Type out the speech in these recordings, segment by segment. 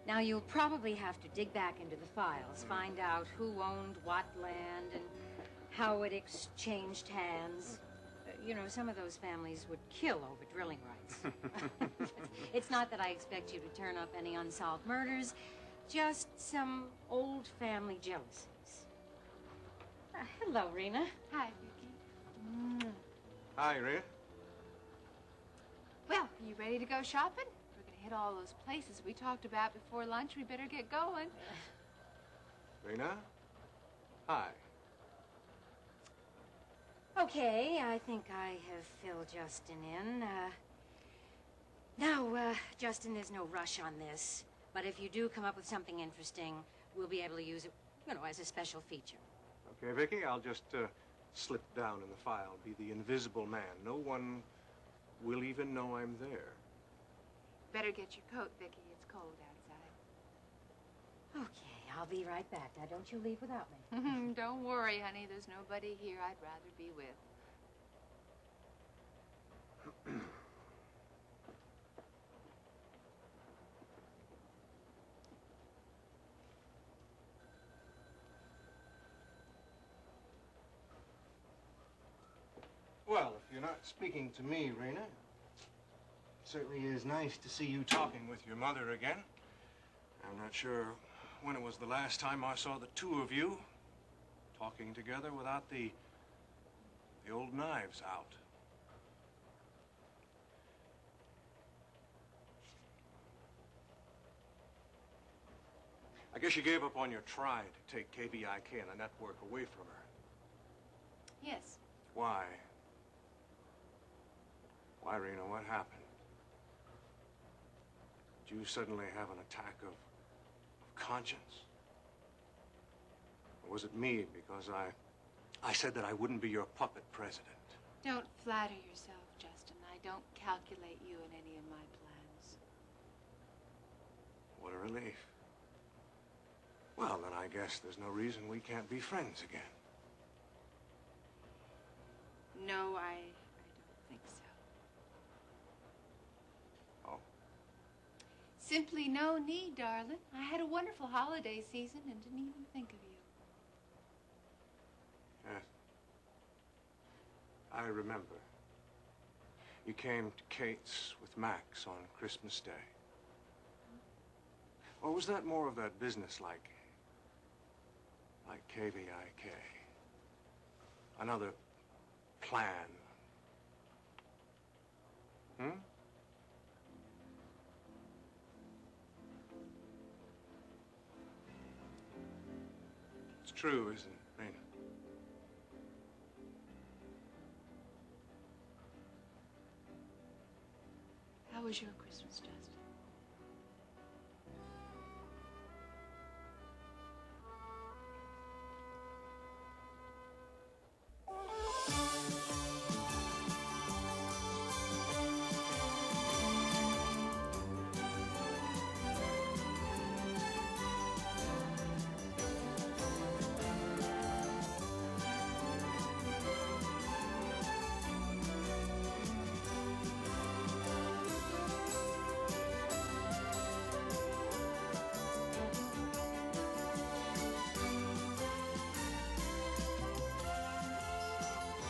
Now, you'll probably have to dig back into the files, find out who owned what land and how it exchanged hands. You know, some of those families would kill over drilling rights. It's not that I expect you to turn up any unsolved murders, just some old family jealousies. Hello, Reena. Hi, Vicky. Hi, Reena. Well, are you ready to go shopping? We're going to hit all those places we talked about before lunch. We better get going. Reena? Hi. Okay, I think I have filled Justin in. Now, Justin, there's no rush on this. But if you do come up with something interesting, we'll be able to use it, you know, as a special feature. Okay, Vicky, I'll just slip down in the file, be the invisible man. No one will even know I'm there. Better get your coat, Vicky. It's cold outside. Okay, I'll be right back. Now, don't you leave without me. Don't worry, honey. There's nobody here I'd rather be with. Well, if you're not speaking to me, Reena, it certainly is nice to see you talking with your mother again. I'm not sure when it was the last time I saw the two of you talking together without the old knives out. I guess you gave up on your try to take KVIK and the network away from her. Yes. Why? Why, Reena, what happened? Did you suddenly have an attack of conscience? Or was it me because I said that I wouldn't be your puppet president? Don't flatter yourself, Justin. I don't calculate you in any of my plans. What a relief. Well, then I guess there's no reason we can't be friends again. No, I don't think so. Oh. Simply no need, darling. I had a wonderful holiday season and didn't even think of you. Yes. I remember. You came to Kate's with Max on Christmas Day. Or was that more of that business like KVIK? Another plan? Hmm? It's true, isn't it, Reena? How was your Christmas, Justin?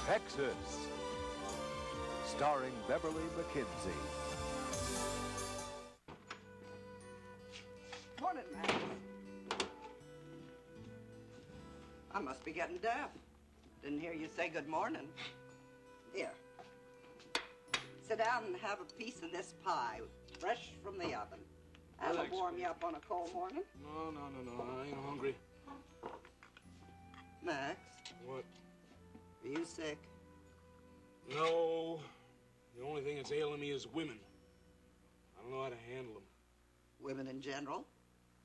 Texas, starring Beverly McKinsey. Morning, Max. I must be getting deaf. Didn't hear you say good morning. Here. Sit down and have a piece of this pie, fresh from the oven. That'll Thanks, warm babe. you up on a cold morning. No, I ain't hungry. Max, What? are you sick? No. The only thing that's ailing me is women. I don't know how to handle them. Women in general?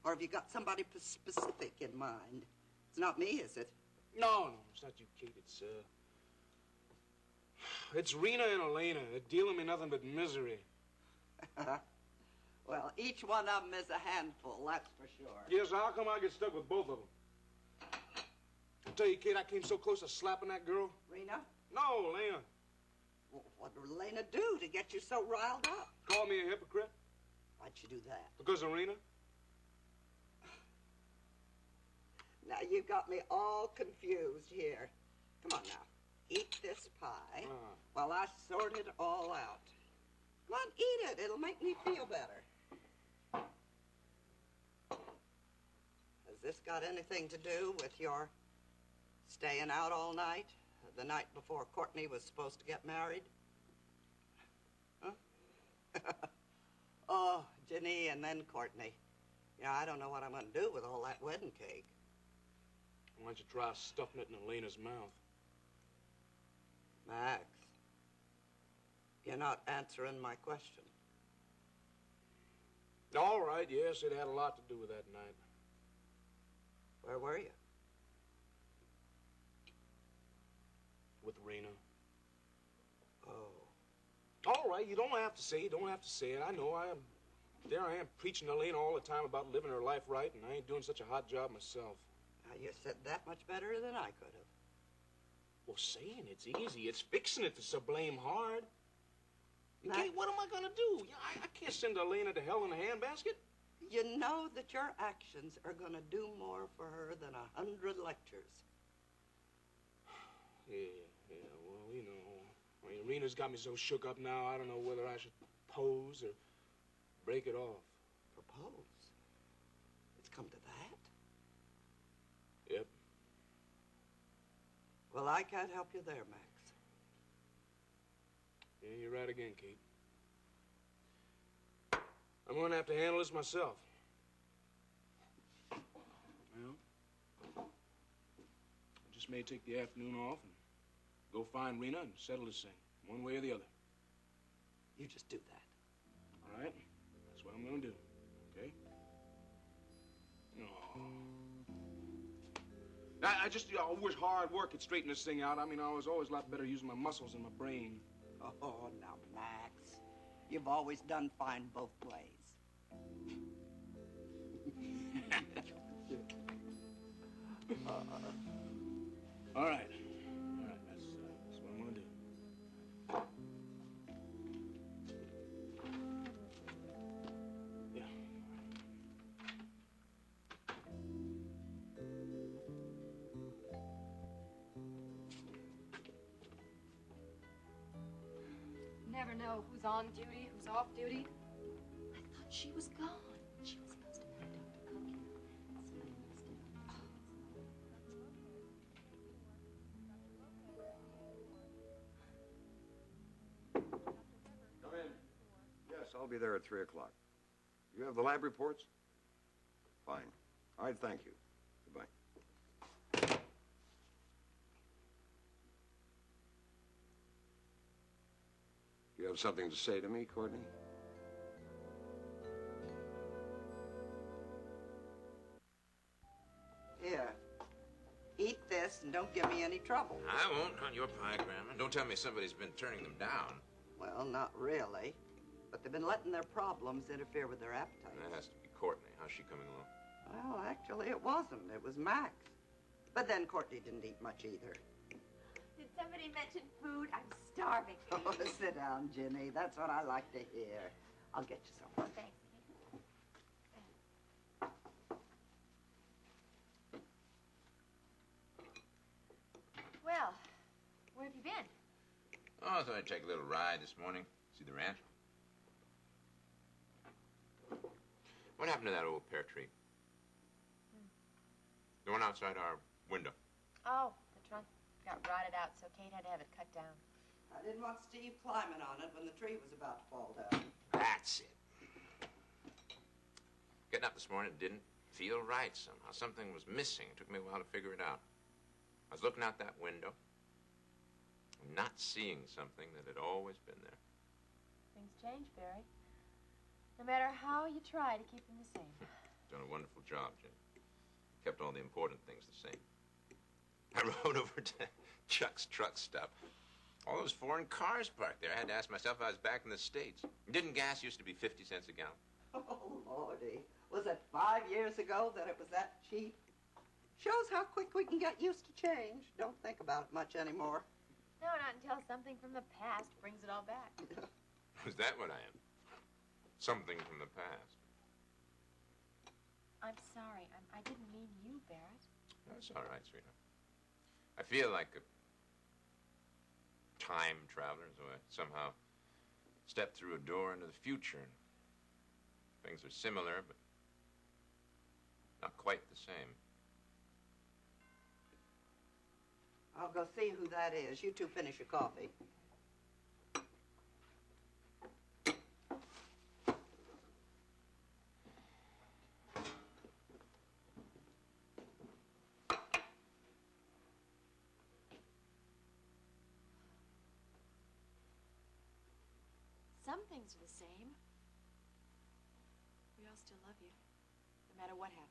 Or have you got somebody specific in mind? It's not me, is it? No, it's not you, Kate. It's Reena and Elena. They're dealing me nothing but misery. Well, each one of them is a handful, that's for sure. Yes, how come I get stuck with both of them? I tell you, Kate, I came so close to slapping that girl. Rena? No, Elena. Well, what did Elena do to get you so riled up? Call me a hypocrite Why'd she do that? because of Reena. Now, you got me all confused here. Come on now. Eat this pie while I sort it all out. Come on, eat it. It'll make me feel better. Has this got anything to do with your staying out all night? The night before Courtney was supposed to get married? Huh? Oh, Ginny and then Courtney. Yeah, I don't know what I'm going to do with all that wedding cake. Why don't you try stuffing it in Elena's mouth? Max, you're not answering my question. All right, yes, it had a lot to do with that night. Where were you? With Reena. Oh. All right, you don't have to say it. Don't have to say it. I know I am. There I am preaching to Elena all the time about living her life right, and I ain't doing such a hot job myself. Now, you said that much better than I could have. Well, saying it's easy. It's fixing it that's so blame hard. Max, Okay, what am I gonna do? Yeah, I can't send Elena to hell in a handbasket. you know that your actions are going to do more for her than 100 lectures. Yeah, well, you know. I mean, Rena's got me so shook up now, I don't know whether I should pose or break it off. Propose? It's come to that? Yep. Well, I can't help you there, Max. Yeah, you're right again, Kate. I'm gonna have to handle this myself. Well, I just may take the afternoon off and go find Reena and settle this thing, one way or the other. You just do that. All right? That's what I'm gonna do, okay? Oh. I just, I wish hard work could straighten this thing out. I mean, I was always a lot better using my muscles and my brain. Oh, now, Max. You've always done fine both ways. All right. That's what I'm gonna do. Yeah. Never know who's on duty, who's off duty. I thought she was gone. She was supposed to have Dr. Cook here. Somebody missed it. Come in. Yes, I'll be there at 3 o'clock. You have the lab reports? Fine. All right, thank you. Goodbye. You have something to say to me, Courtney? Here. Eat this and don't give me any trouble. I won't on your pie, Grandma. Don't tell me somebody's been turning them down. Well, not really. But they've been letting their problems interfere with their appetites. That has to be Courtney. How's she coming along? Well, actually, it wasn't. It was Max. But then Courtney didn't eat much either. Did somebody mention food? I'm starving. Oh, sit down, Ginny. That's what I like to hear. I'll get you some. Thanks. Well, where have you been? Oh, I thought I'd take a little ride this morning. See the ranch. What happened to that old pear tree? The one outside our window. Oh, the trunk got rotted out, so Kate had to have it cut down. I didn't want Steve climbing on it when the tree was about to fall down. That's it. Getting up this morning didn't feel right somehow. Something was missing. It took me a while to figure it out. I was looking out that window and not seeing something that had always been there. Things change, Barry. No matter how you try to keep them the same. Done a wonderful job, Jim. Kept all the important things the same. I rode over to Chuck's truck stop. All those foreign cars parked there. I had to ask myself if I was back in the States. Didn't gas used to be 50 cents a gallon? Oh, Lordy. Was it 5 years ago that it was that cheap? Shows how quick we can get used to change. Don't think about it much anymore. No, not until something from the past brings it all back. Was that what I am? Something from the past. I'm sorry. I didn't mean you, Barrett. That's all right, sweetheart. I feel like a time traveler, so I somehow stepped through a door into the future. And things are similar, but not quite the same. I'll go see who that is. You two finish your coffee. Some things are the same. We all still love you, no matter what happens.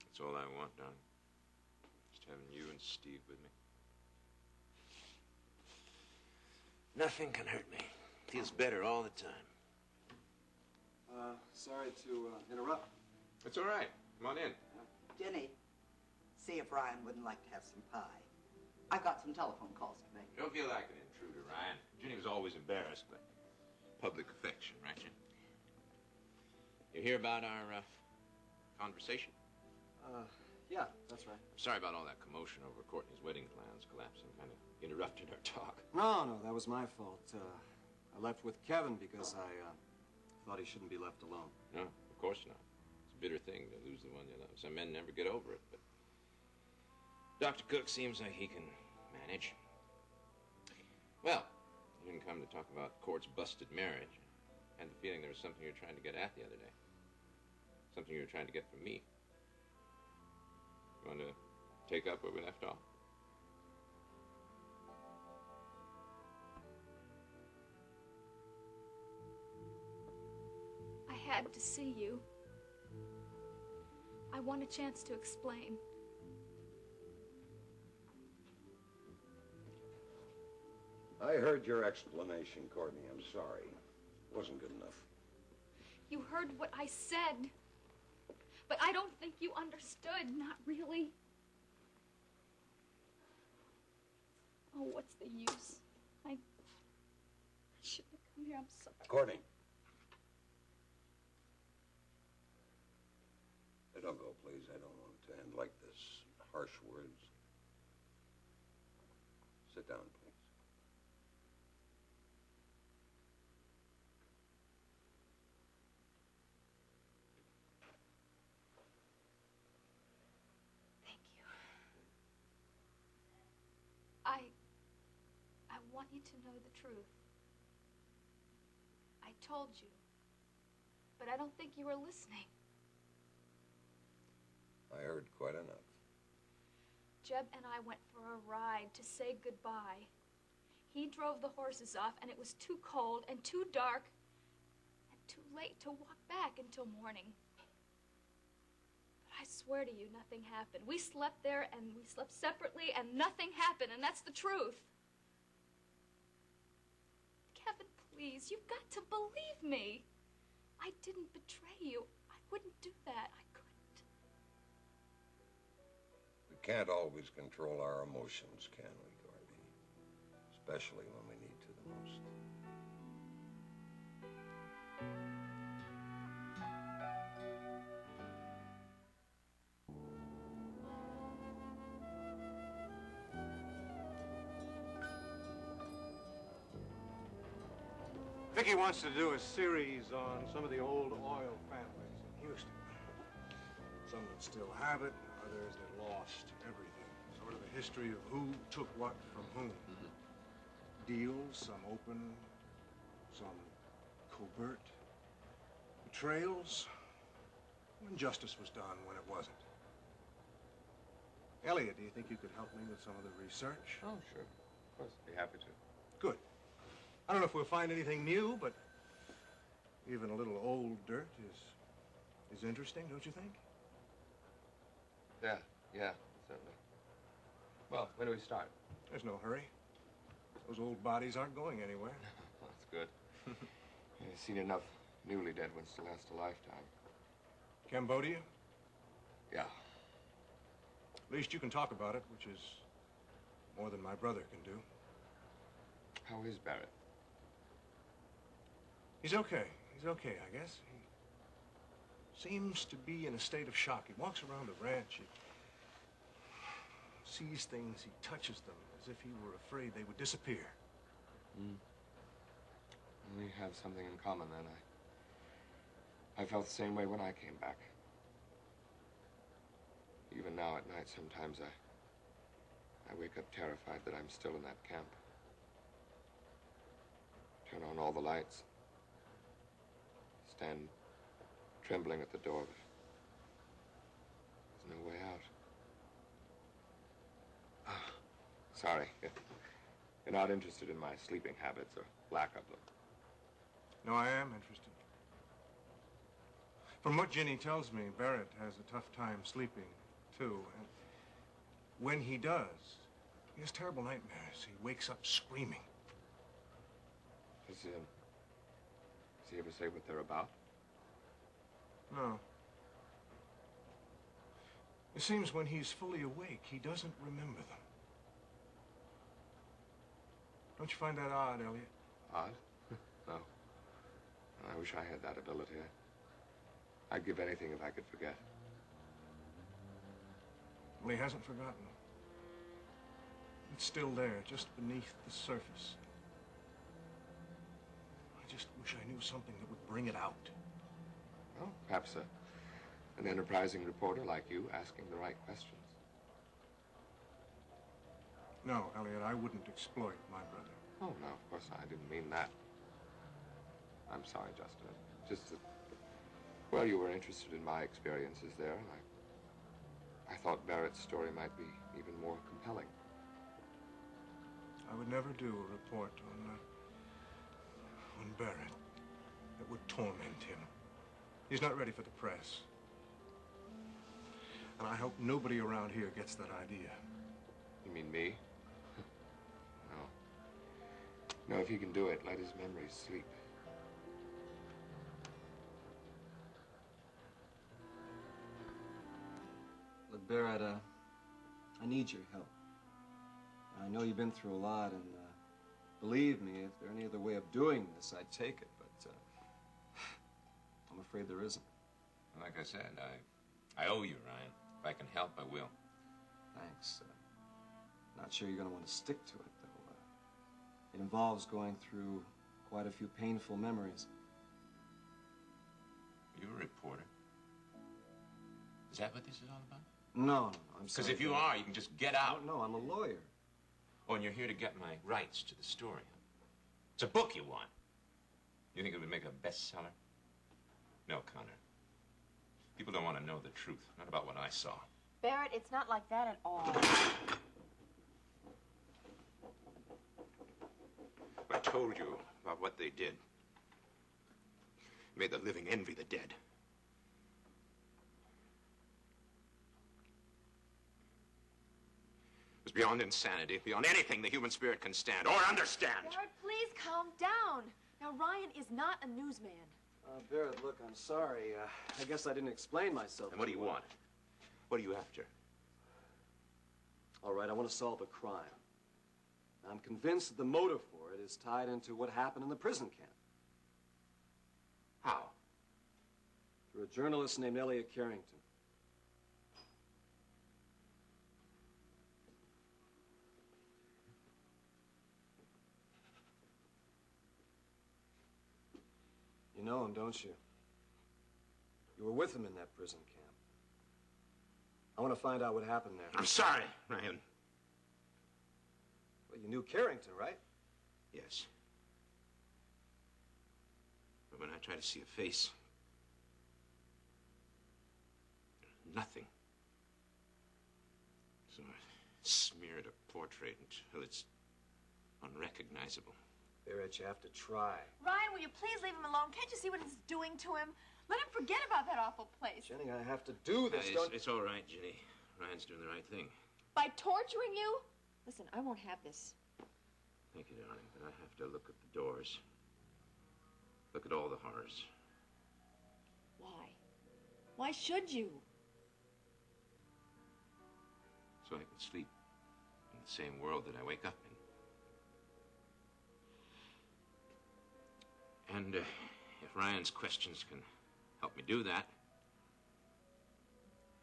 That's all I want, darling. Just having you and Steve with me. Nothing can hurt me. Feels better all the time. Sorry to interrupt. It's all right. Come on in. Jenny, see if Ryan wouldn't like to have some pie. I got some telephone calls to make. Don't feel like an intruder, Ryan. Jenny was always embarrassed by public affection, right, Jen? You hear about our conversation? Yeah, that's right. Sorry about all that commotion over Courtney's wedding plans collapsing. Kind of interrupted our talk. No, that was my fault. I left with Kevin because I thought he shouldn't be left alone. No, of course not. It's a bitter thing to lose the one you love. Some men never get over it, but Dr. Cook seems like he can manage. Well, you didn't come to talk about Court's busted marriage. I had the feeling there was something you were trying to get at the other day. Something you were trying to get from me. You want to take up where we left off? I had to see you. I want a chance to explain. I heard your explanation, Courtney. I'm sorry. It wasn't good enough. You heard what I said. But I don't think you understood. Not really. Oh, what's the use? I shouldn't have come here. I'm sorry. Courtney. Hey, don't go, please. I don't want it to end like this. Harsh words. Sit down, please. Thank you. I want you to know the truth. I told you, but I don't think you were listening. I heard quite enough. Jeb and I went for a ride to say goodbye. He drove the horses off, and it was too cold and too dark and too late to walk back until morning. But I swear to you, nothing happened. We slept there, and we slept separately, and nothing happened, and that's the truth. Kevin, please, you've got to believe me. I didn't betray you. I wouldn't do that. I couldn't. We can't always control our emotions, can we, Courtney? Especially when we need to the most. Vicky wants to do a series on some of the old oil families in Houston. Some that still have it, others that lost everything. Sort of a history of who took what from whom. Deals, some open, some covert. Betrayals, when justice was done, when it wasn't. Elliot, do you think you could help me with some of the research? Oh, sure. Of course, I'd be happy to. Good. I don't know if we'll find anything new, but even a little old dirt is interesting, don't you think? Yeah, certainly. Well, when do we start? There's no hurry. Those old bodies aren't going anywhere. That's good. I've seen enough newly dead ones to last a lifetime. Cambodia? Yeah. At least you can talk about it, which is more than my brother can do. How is Barrett? He's okay. He's okay, I guess. seems to be in a state of shock. He walks around the ranch. He sees things. He touches them as if he were afraid they would disappear. We have something in common, then. I felt the same way when I came back. Even now at night, sometimes I wake up terrified that I'm still in that camp. Turn on all the lights. Stand trembling at the door. There's no way out. Sorry. You're not interested in my sleeping habits or lack of them. No, I am interested. From what Ginny tells me, Barrett has a tough time sleeping, too. And when he does, he has terrible nightmares. He wakes up screaming. Does he ever say what they're about? No. It seems when he's fully awake, he doesn't remember them. Don't you find that odd, Elliot? Odd? No. I wish I had that ability. I'd give anything if I could forget. Well, he hasn't forgotten. It's still there, just beneath the surface. I just wish I knew something that would bring it out. Well, perhaps an enterprising reporter like you asking the right questions. No, Elliot, I wouldn't exploit my brother. Oh, no, of course not. I didn't mean that. I'm sorry, Justin. Just that, well, you were interested in my experiences there, and I thought Barrett's story might be even more compelling. I would never do a report on Barrett that would torment him. He's not ready for the press. And I hope nobody around here gets that idea. You mean me? No. No, if he can do it, let his memories sleep. Look, Barrett, I need your help. I know you've been through a lot, and believe me, if there any other way of doing this, I'd take it, but I'm afraid there isn't. Like I said, I owe you, Ryan. If I can help, I will. Thanks. Not sure you're going to want to stick to it, though. It involves going through quite a few painful memories. You're a reporter. Is that what this is all about? No, I'm sorry. Because if you are, you can just get out. No, I'm a lawyer. Oh, and you're here to get my rights to the story. It's a book you want. You think it would make a bestseller? No, Connor. People don't want to know the truth, not about what I saw. Barrett, it's not like that at all. I told you about what they did. Made the living envy the dead. It was beyond insanity, beyond anything the human spirit can stand or understand. Barrett, please calm down. Now, Ryan is not a newsman. Barrett, look, I'm sorry. I guess I didn't explain myself. And what do you want? What are you after? All right, I want to solve a crime. I'm convinced that the motive for it is tied into what happened in the prison camp. How? Through a journalist named Elliot Carrington. You know him, don't you? You were with him in that prison camp. I want to find out what happened there. I'm sorry, Ryan. Well, you knew Carrington, right? Yes. But when I try to see a face, there's nothing. So I smeared a portrait until it's unrecognizable. Barrett, you have to try. Ryan, will you please leave him alone? Can't you see what it's doing to him? Let him forget about that awful place. Jenny, I have to do this. It's all right, Ginny. Ryan's doing the right thing. By torturing you? Listen, I won't have this. Thank you, darling, but I have to look at the doors. Look at all the horrors. Why? Why should you? So I can sleep in the same world that I wake up in. And if Ryan's questions can help me do that,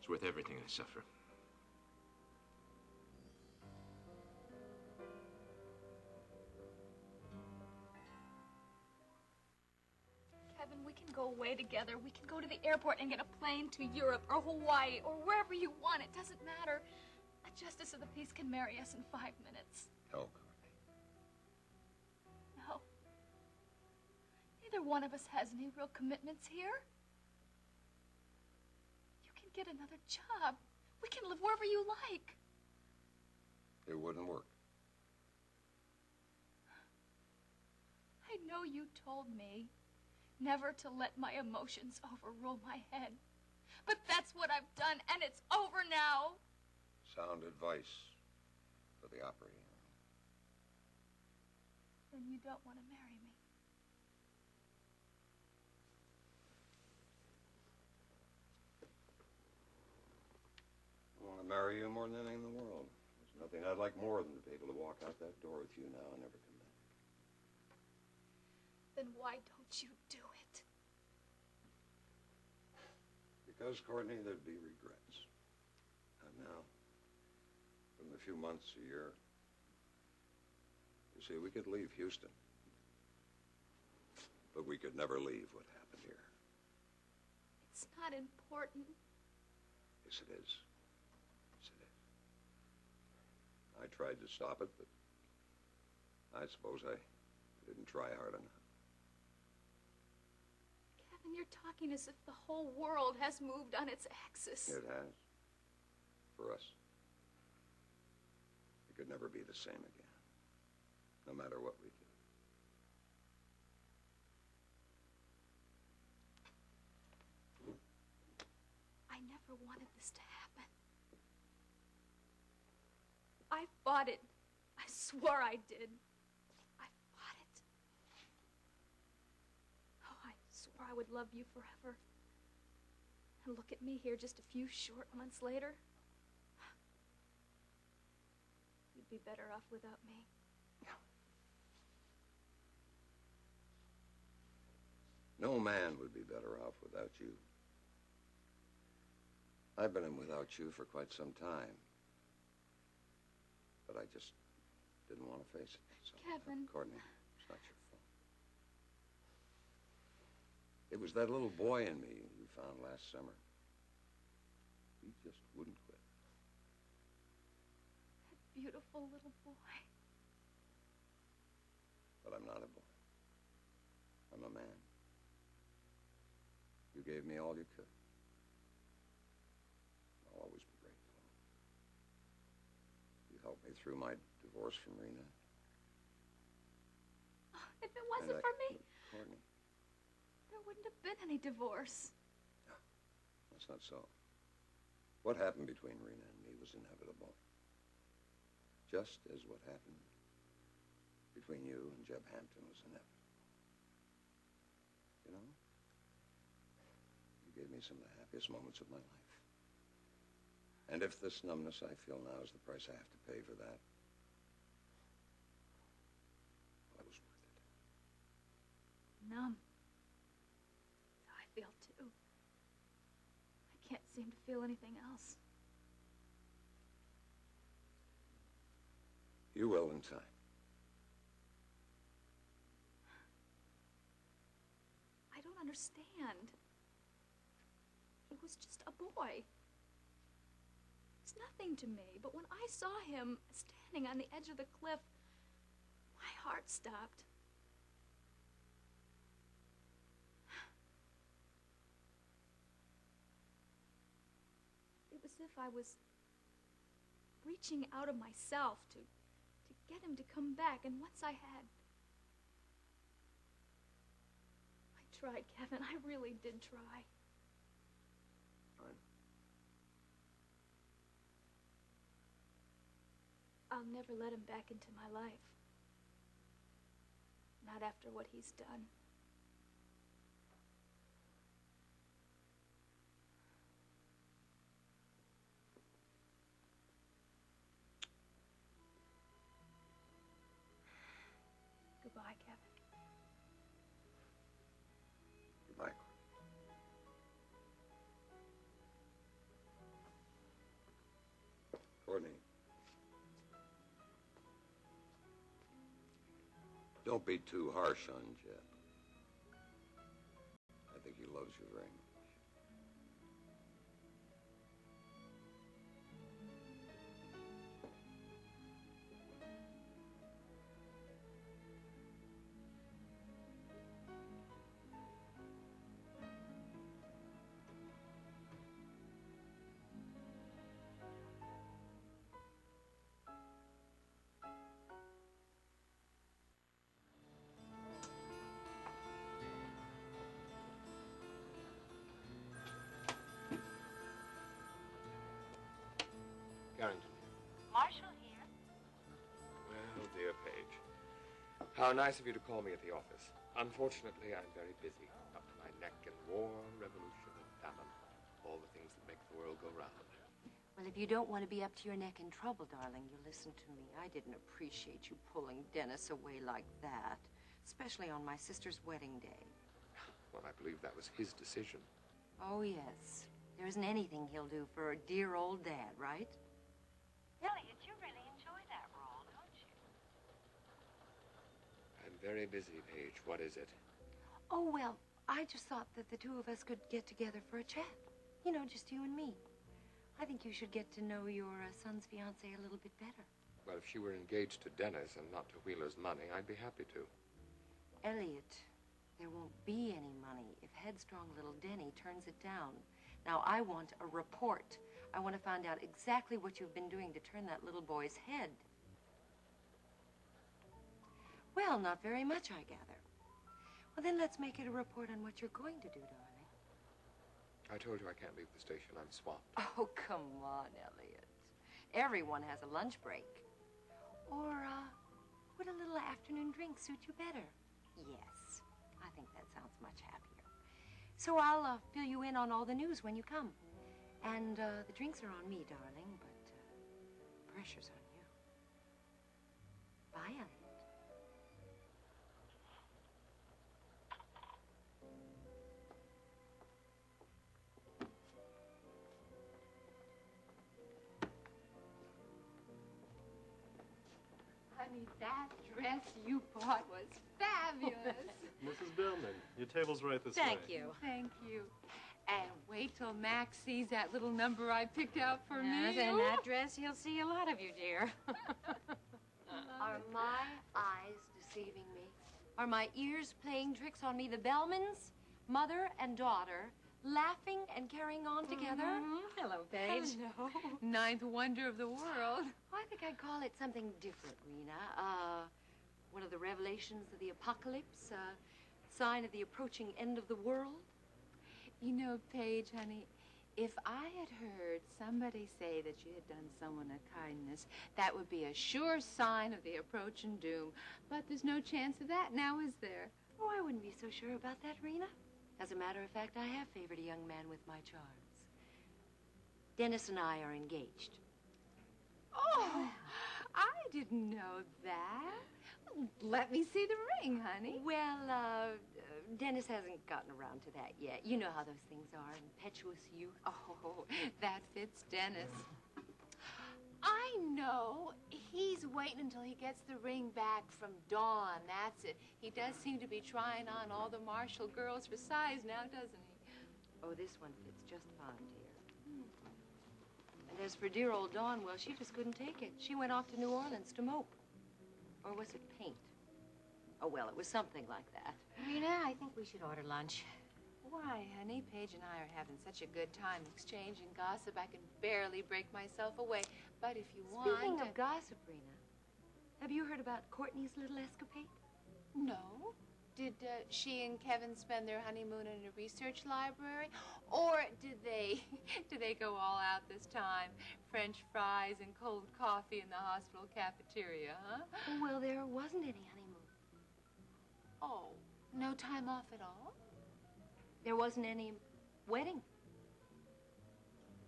It's worth everything I suffer. Kevin, we can go away together. We can go to the airport and get a plane to Europe or Hawaii or wherever you want. It doesn't matter. A justice of the peace can marry us in 5 minutes. No, No. Neither one of us has any real commitments here. You can get another job. We can live wherever you like. it wouldn't work. I know you told me never to let my emotions overrule my head. But that's what I've done, and it's over now. Sound advice for the operating room. Then you don't want to marry me. I want to marry you more than anything in the world. There's nothing I'd like more than to be able to walk out that door with you now and never come back. Then why don't you do it? Because, Courtney, there'd be regrets. And now, from a few months, a year, you see, we could leave Houston. But we could never leave what happened here. It's not important. Yes, it is. Yes, it is. I tried to stop it, but I suppose I didn't try hard enough. Kevin, you're talking as if the whole world has moved on its axis. It has. For us. It could never be the same again. No matter what we do. I never wanted this to happen. I fought it. I swore I did. I fought it. Oh, I swore I would love you forever. And look at me here just a few short months later. You'd be better off without me. No man would be better off without you. I've been in without you for quite some time. But I just didn't want to face it. So, Kevin. Courtney, it's not your fault. It was that little boy in me you found last summer. He just wouldn't quit. That beautiful little boy. But I'm not a boy. I'm a man. You gave me all you could. I'll always be grateful. You helped me through my divorce from Reena. Oh, if it wasn't for me, Courtney, there wouldn't have been any divorce. no, that's not so. What happened between Reena and me was inevitable. Just as what happened between you and Jeb Hampton was inevitable. You know? You gave me some of the happiest moments of my life. And if this numbness I feel now is the price I have to pay for that, well, it was worth it. Numb. That's how I feel, too. I can't seem to feel anything else. You will in time. I don't understand. He was just a boy. It's nothing to me, but when I saw him standing on the edge of the cliff, my heart stopped. It was as if I was reaching out of myself to get him to come back, and once I had, I tried, Kevin. I really did try. Fine. I'll never let him back into my life. Not after what he's done. Goodbye, Kevin. Goodbye. Courtney. Don't be too harsh on Jeb. I think he loves you very much. Carrington. Marshall here. Well, dear Paige, how nice of you to call me at the office. Unfortunately, I'm very busy, up to my neck in war, revolution, and famine. All the things that make the world go round. Well, if you don't want to be up to your neck in trouble, darling, you listen to me. I didn't appreciate you pulling Dennis away like that, especially on my sister's wedding day. Well, I believe that was his decision. Oh, yes. There isn't anything he'll do for a dear old dad, right? Elliot, you really enjoy that role, don't you? I'm very busy, Paige. What is it? Oh, well, I just thought that the two of us could get together for a chat. You know, just you and me. I think you should get to know your son's fiancée a little bit better. Well, if she were engaged to Dennis and not to Wheeler's money, I'd be happy to. Elliot, there won't be any money if headstrong little Denny turns it down. Now, I want a report. I want to find out exactly what you've been doing to turn that little boy's head. Well, not very much, I gather. Well, then let's make it a report on what you're going to do, darling. I told you I can't leave the station. I'm swamped. Oh, come on, Elliot. Everyone has a lunch break. Or, would a little afternoon drink suit you better? Yes, I think that sounds much happier. So I'll fill you in on all the news when you come. And the drinks are on me, darling, but pressure's on you. Bye, Elliot. Honey, that dress you bought was fabulous. Mrs. Billman, your table's right this way. Thank you. Thank you. And wait till Max sees that little number I picked out for me. In that dress, he'll see a lot of you, dear. Are my eyes deceiving me? Are my ears playing tricks on me? The Bellmans, mother and daughter, laughing and carrying on together? Mm-hmm. Hello, Paige. Hello. Ninth wonder of the world. I think I'd call it something different, Reena. One of the revelations of the apocalypse, sign of the approaching end of the world. You know, Paige, honey, if I had heard somebody say that you had done someone a kindness, that would be a sure sign of the approaching doom. But there's no chance of that now, is there? Oh, I wouldn't be so sure about that, Reena. As a matter of fact, I have favored a young man with my charms. Dennis and I are engaged. Oh, I didn't know that. Let me see the ring, honey. Well, Dennis hasn't gotten around to that yet. You know how those things are, impetuous youth. Oh, that fits Dennis. I know. He's waiting until he gets the ring back from Dawn. That's it. He does seem to be trying on all the Marshall girls for size now, doesn't he? Oh, this one fits just fine, dear. And as for dear old Dawn, well, she just couldn't take it. She went off to New Orleans to mope. Or was it paint? Oh, well, it was something like that. Reena, I think we should order lunch. Why, honey? Paige and I are having such a good time exchanging gossip, I can barely break myself away. But if you want... Speaking of gossip, Reena, have you heard about Courtney's little escapade? No. Did she and Kevin spend their honeymoon in a research library? Or did they go all out this time? French fries and cold coffee in the hospital cafeteria, huh? Oh, well, there wasn't any honeymoon. Oh, no time off at all? There wasn't any wedding.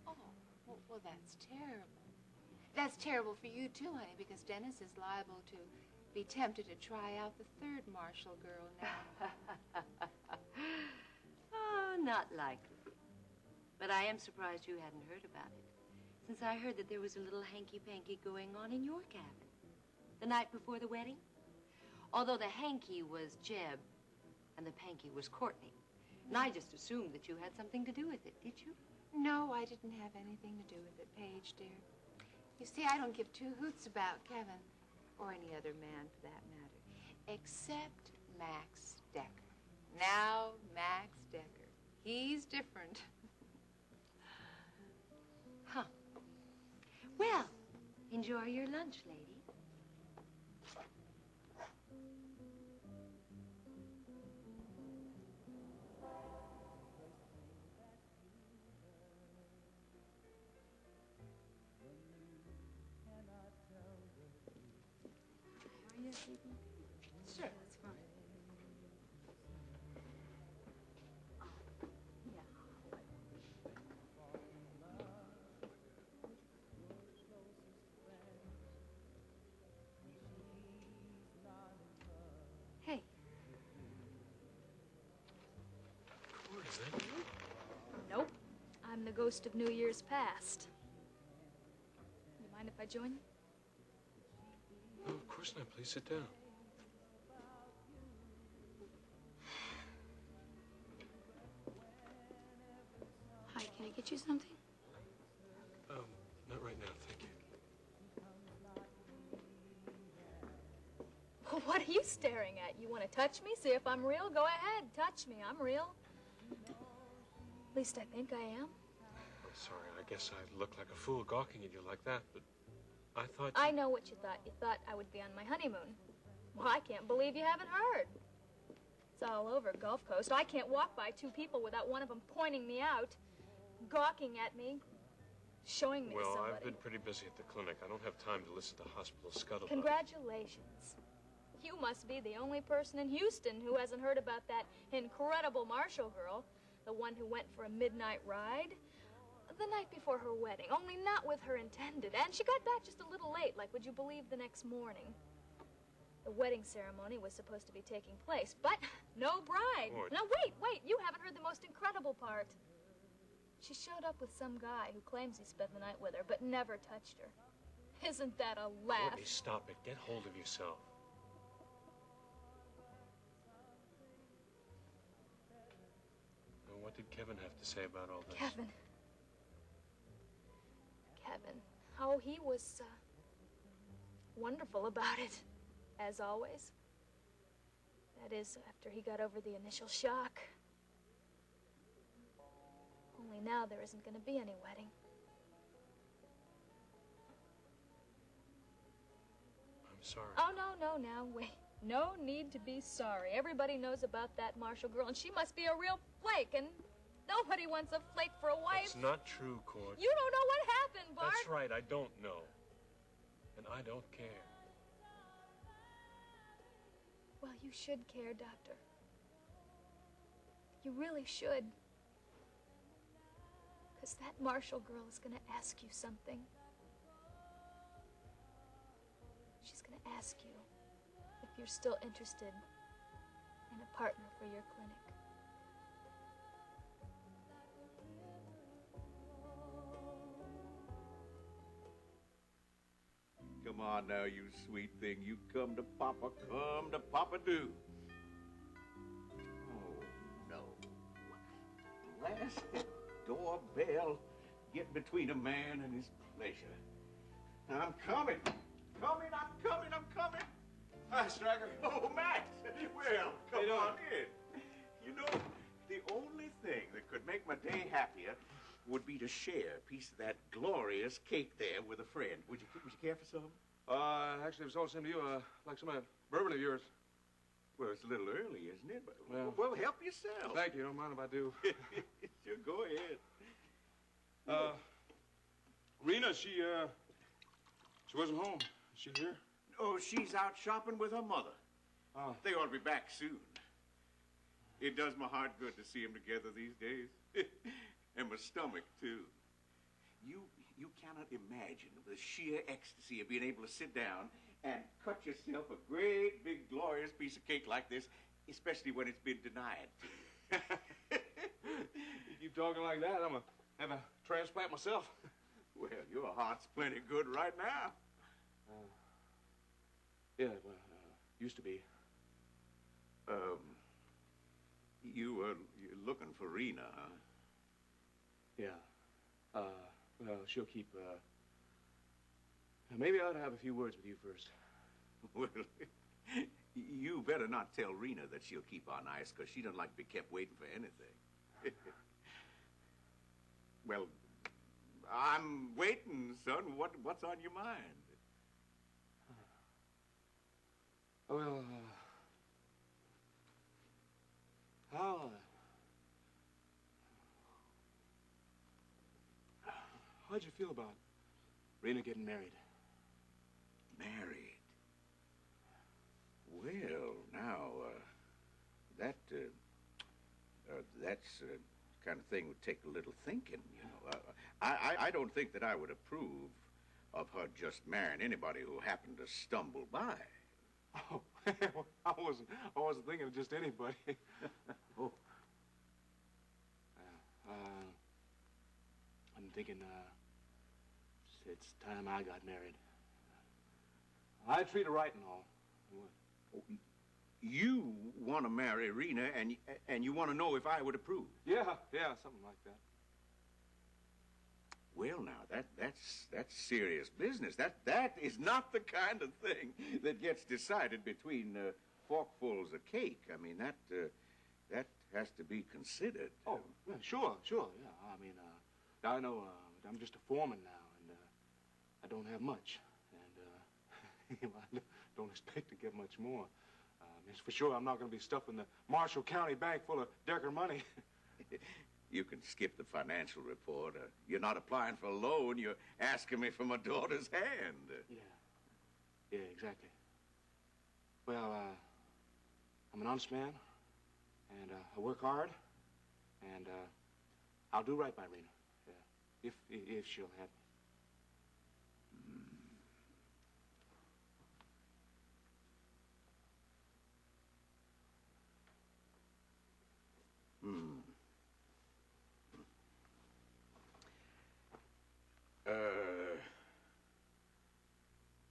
Oh, well, that's terrible. That's terrible for you, too, honey, because Dennis is liable to be tempted to try out the third Marshall girl now. Oh, not likely. But I am surprised you hadn't heard about it. since I heard that there was a little hanky-panky going on in your cabin the night before the wedding. Although the hanky was Jeb and the panky was Courtney. And I just assumed that you had something to do with it, did you? No, I didn't have anything to do with it, Paige, dear. You see, I don't give two hoots about Kevin, or any other man for that matter, except Max Decker. Now, Max Decker. He's different. Huh. Well, enjoy your lunch, lady. Sure, that's fine. Hey. Court, is that you? Nope. I'm the ghost of New Year's past. You mind if I join you? No, of course not. Please sit down. Hi, can I get you something? Not right now, thank you. Well, what are you staring at? You want to touch me? See if I'm real? Go ahead, touch me. I'm real. At least I think I am. I'm sorry. I guess I look like a fool gawking at you like that, but I thought I know what you thought. You thought I would be on my honeymoon. Well, I can't believe you haven't heard. It's all over Gulf Coast. I can't walk by two people without one of them pointing me out, gawking at me, showing me to somebody. Well, I've been pretty busy at the clinic. I don't have time to listen to hospital scuttlebutt. Congratulations. You must be the only person in Houston who hasn't heard about that incredible Marshall girl, the one who went for a midnight ride the night before her wedding, only not with her intended. And she got back just a little late, like, would you believe, the next morning. The wedding ceremony was supposed to be taking place, but no bride. What? Now, wait, you haven't heard the most incredible part. She showed up with some guy who claims he spent the night with her, but never touched her. Isn't that a laugh? Courtney, stop it. Get hold of yourself. Well, what did Kevin have to say about all this? Kevin. Oh, he was wonderful about it, as always. That is, after he got over the initial shock. Only now there isn't going to be any wedding. I'm sorry. Oh, no, now, wait. No need to be sorry. Everybody knows about that Marshall girl, and she must be a real flake, and nobody wants a flake for a wife. It's not true, Court. You don't know what happened, Bart. That's right, I don't know. And I don't care. Well, you should care, Doctor. You really should. Because that Marshall girl is going to ask you something. She's going to ask you if you're still interested in a partner for your clinic. Come on now, you sweet thing. You come to Papa do. Oh, no. Last doorbell get between a man and his pleasure. I'm coming. I'm coming. Hi, Striker. Oh, Max. Well, come on in. You know, the only thing that could make my day happier would be to share a piece of that glorious cake there with a friend. Would you care for some? Actually, if it's all the same to you, like some of that bourbon of yours. Well, it's a little early, isn't it? Well, help yourself. Thank you. Don't mind if I do. Sure, go ahead. Reena, she wasn't home. Is she here? Oh, she's out shopping with her mother. Oh. They ought to be back soon. It does my heart good to see them together these days. And my stomach, too. You cannot imagine the sheer ecstasy of being able to sit down and cut yourself a great, big, glorious piece of cake like this, especially when it's been denied. You keep talking like that, I'm going to have a transplant myself. Well, your heart's plenty good right now. Yeah, well, used to be. You're looking for Reena, huh? Yeah. Well, she'll keep, maybe I ought to have a few words with you first. Well, you better not tell Reena that she'll keep on ice, because she doesn't like to be kept waiting for anything. Well, I'm waiting, son. What's on your mind? Well, how'd you feel about Reena getting married? Married? Well, now, that's the kind of thing would take a little thinking, you know. I don't think that I would approve of her just marrying anybody who happened to stumble by. Oh, I wasn't thinking of just anybody. Oh. I'm thinking, it's time I got married. I treat her right and all. You want to marry Reena, and you want to know if I would approve? Yeah, something like that. Well, now, that's serious business. That is not the kind of thing that gets decided between forkfuls of cake. I mean, that has to be considered. Oh, yeah, sure, yeah. I mean, I know I'm just a foreman now, and I don't have much, and I don't expect to get much more. For sure, I'm not going to be stuffing the Marshall County Bank full of Decker money. You can skip the financial report. You're not applying for a loan. You're asking me for my daughter's hand. Yeah, exactly. Well, I'm an honest man, and I work hard, and I'll do right by Reena, if she'll have me.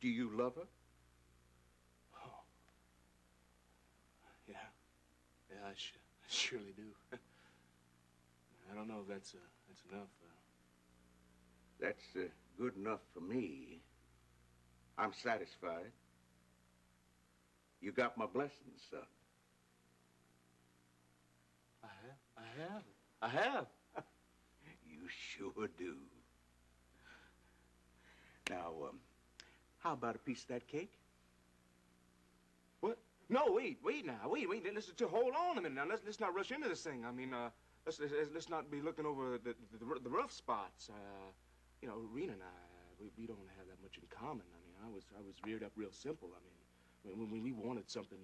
Do you love her? Oh. Yeah, I surely do. I don't know if that's enough. That's good enough for me. I'm satisfied. You got my blessings, son. I have. You sure do. Now, how about a piece of that cake? What? No, wait now. Wait. Let's just hold on a minute. Now, let's not rush into this thing. I mean, let's not be looking over the rough spots. You know, Reena and I, we don't have that much in common. I mean, I was reared up real simple. I mean, when we wanted something,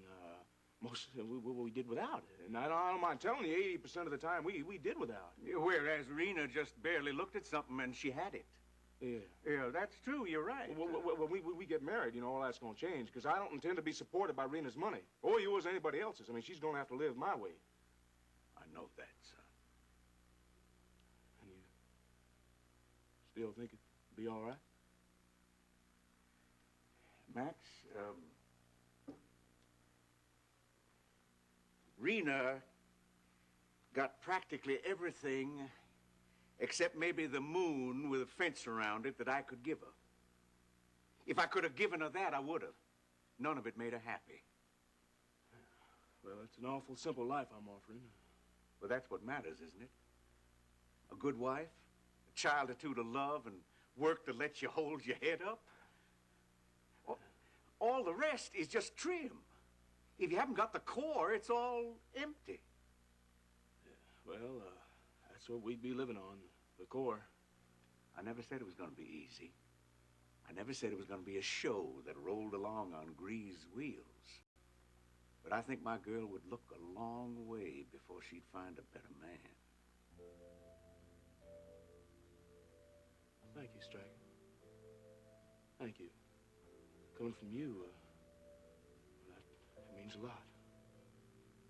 most we did without it. And I don't mind telling you, 80% of the time we did without it. Whereas Reena just barely looked at something and she had it. Yeah, that's true. You're right. Well, when we get married, you know, all that's going to change, because I don't intend to be supported by Reena's money, or yours or anybody else's. I mean, she's going to have to live my way. I know that, son. And you still think it'd be all right? Max, Reena got practically everything except maybe the moon with a fence around it that I could give her. If I could have given her that, I would have. None of it made her happy. Well, it's an awful simple life I'm offering. Well, that's what matters, isn't it? A good wife, a child or two to love, and work to let you hold your head up. All the rest is just trim. If you haven't got the core, it's all empty. Yeah, well, that's what we'd be living on, the core. I never said it was going to be easy. I never said it was going to be a show that rolled along on greased wheels. But I think my girl would look a long way before she'd find a better man. Thank you, Striker. Thank you. Coming from you, that means a lot.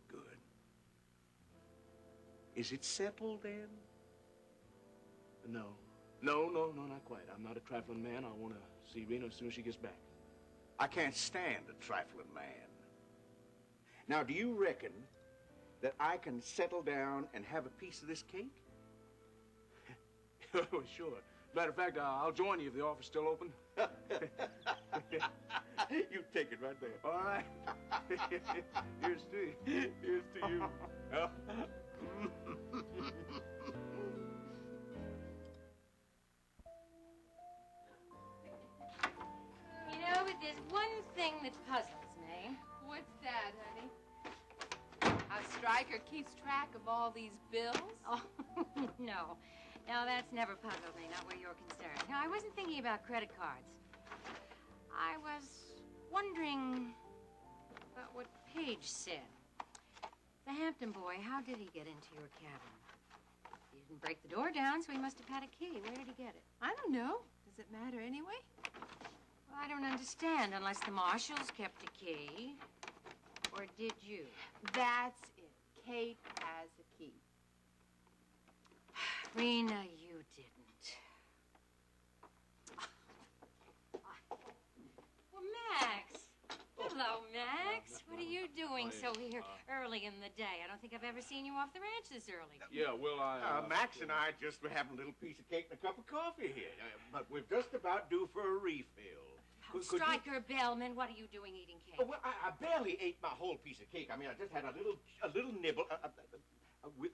Good. Is it settled, then? No. No, not quite. I'm not a trifling man. I want to see Reena as soon as she gets back. I can't stand a trifling man. Now, do you reckon that I can settle down and have a piece of this cake? Sure. Matter of fact, I'll join you if the offer's still open. You take it right there. All right. Here's to you. Here's to you. You know, but there's one thing that puzzles me. What's that, honey? How Stryker keeps track of all these bills? Oh, no. No, that's never puzzled me, not where you're concerned. No, I wasn't thinking about credit cards. I was wondering about what Paige said. The Hampton boy, how did he get into your cabin? He didn't break the door down, so he must have had a key. Where did he get it? I don't know. Does it matter anyway? Well, I don't understand, unless the marshals kept a key. Or did you? That's it. Kate has a key. Reena, you didn't. Well, Max. Hello, Max. What are you doing so here early in the day? I don't think I've ever seen you off the ranch this early. Yeah, well, Max and I just were having a little piece of cake and a cup of coffee here. But we're just about due for a refill. Stryker Bellman, what are you doing eating cake? Oh, well, I barely ate my whole piece of cake. I mean, I just had a little nibble.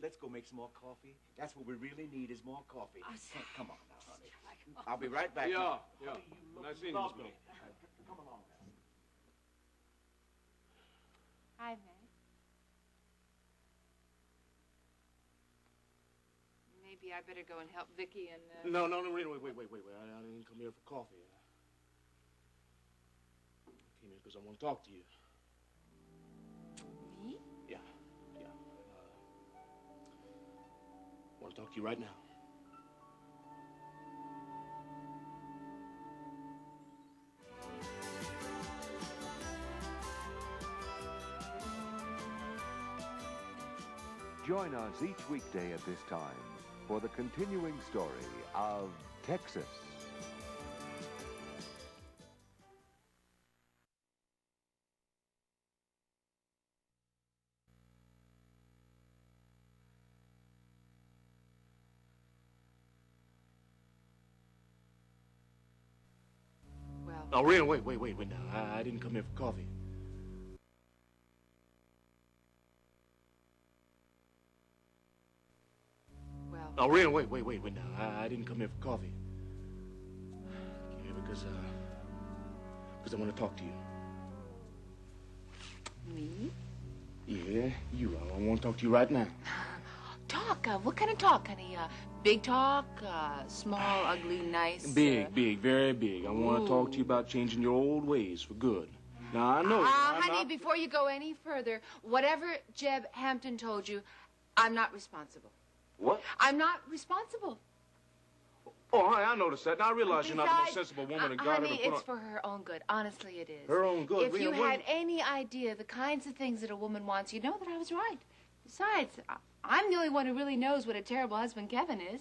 Let's go make some more coffee. That's what we really need is more coffee. Come on now, honey. I'll be right back. Yeah. Honey, Nice seeing you, Miss Bill. Come along now. Hi, Max. Maybe I better go and help Vicky and... No, Reena, wait. I didn't come here for coffee. I came here because I want to talk to you. Me? Yeah. I want to talk to you right now. Join us each weekday at this time for the continuing story of Texas. Now, Reena, wait now. I didn't come here for coffee. Well... Now, Reena, wait now. I didn't come here for coffee. I came here because I want to talk to you. Me? Yeah, you. I want to talk to you right now. Talk? What kind of talk, honey? Big talk? Small, ugly, nice? Big, very big. I want to talk to you about changing your old ways for good. Now, I know... honey, before you go any further, whatever Jeb Hampton told you, I'm not responsible. What? I'm not responsible. Oh, I noticed that. Now, I realize you're not the most sensible woman that God ever honey, put on... it's for her own good. Honestly, it is. Her own good? If you had any idea the kinds of things that a woman wants, you'd know that I was right. Besides, I'm the only one who really knows what a terrible husband Kevin is.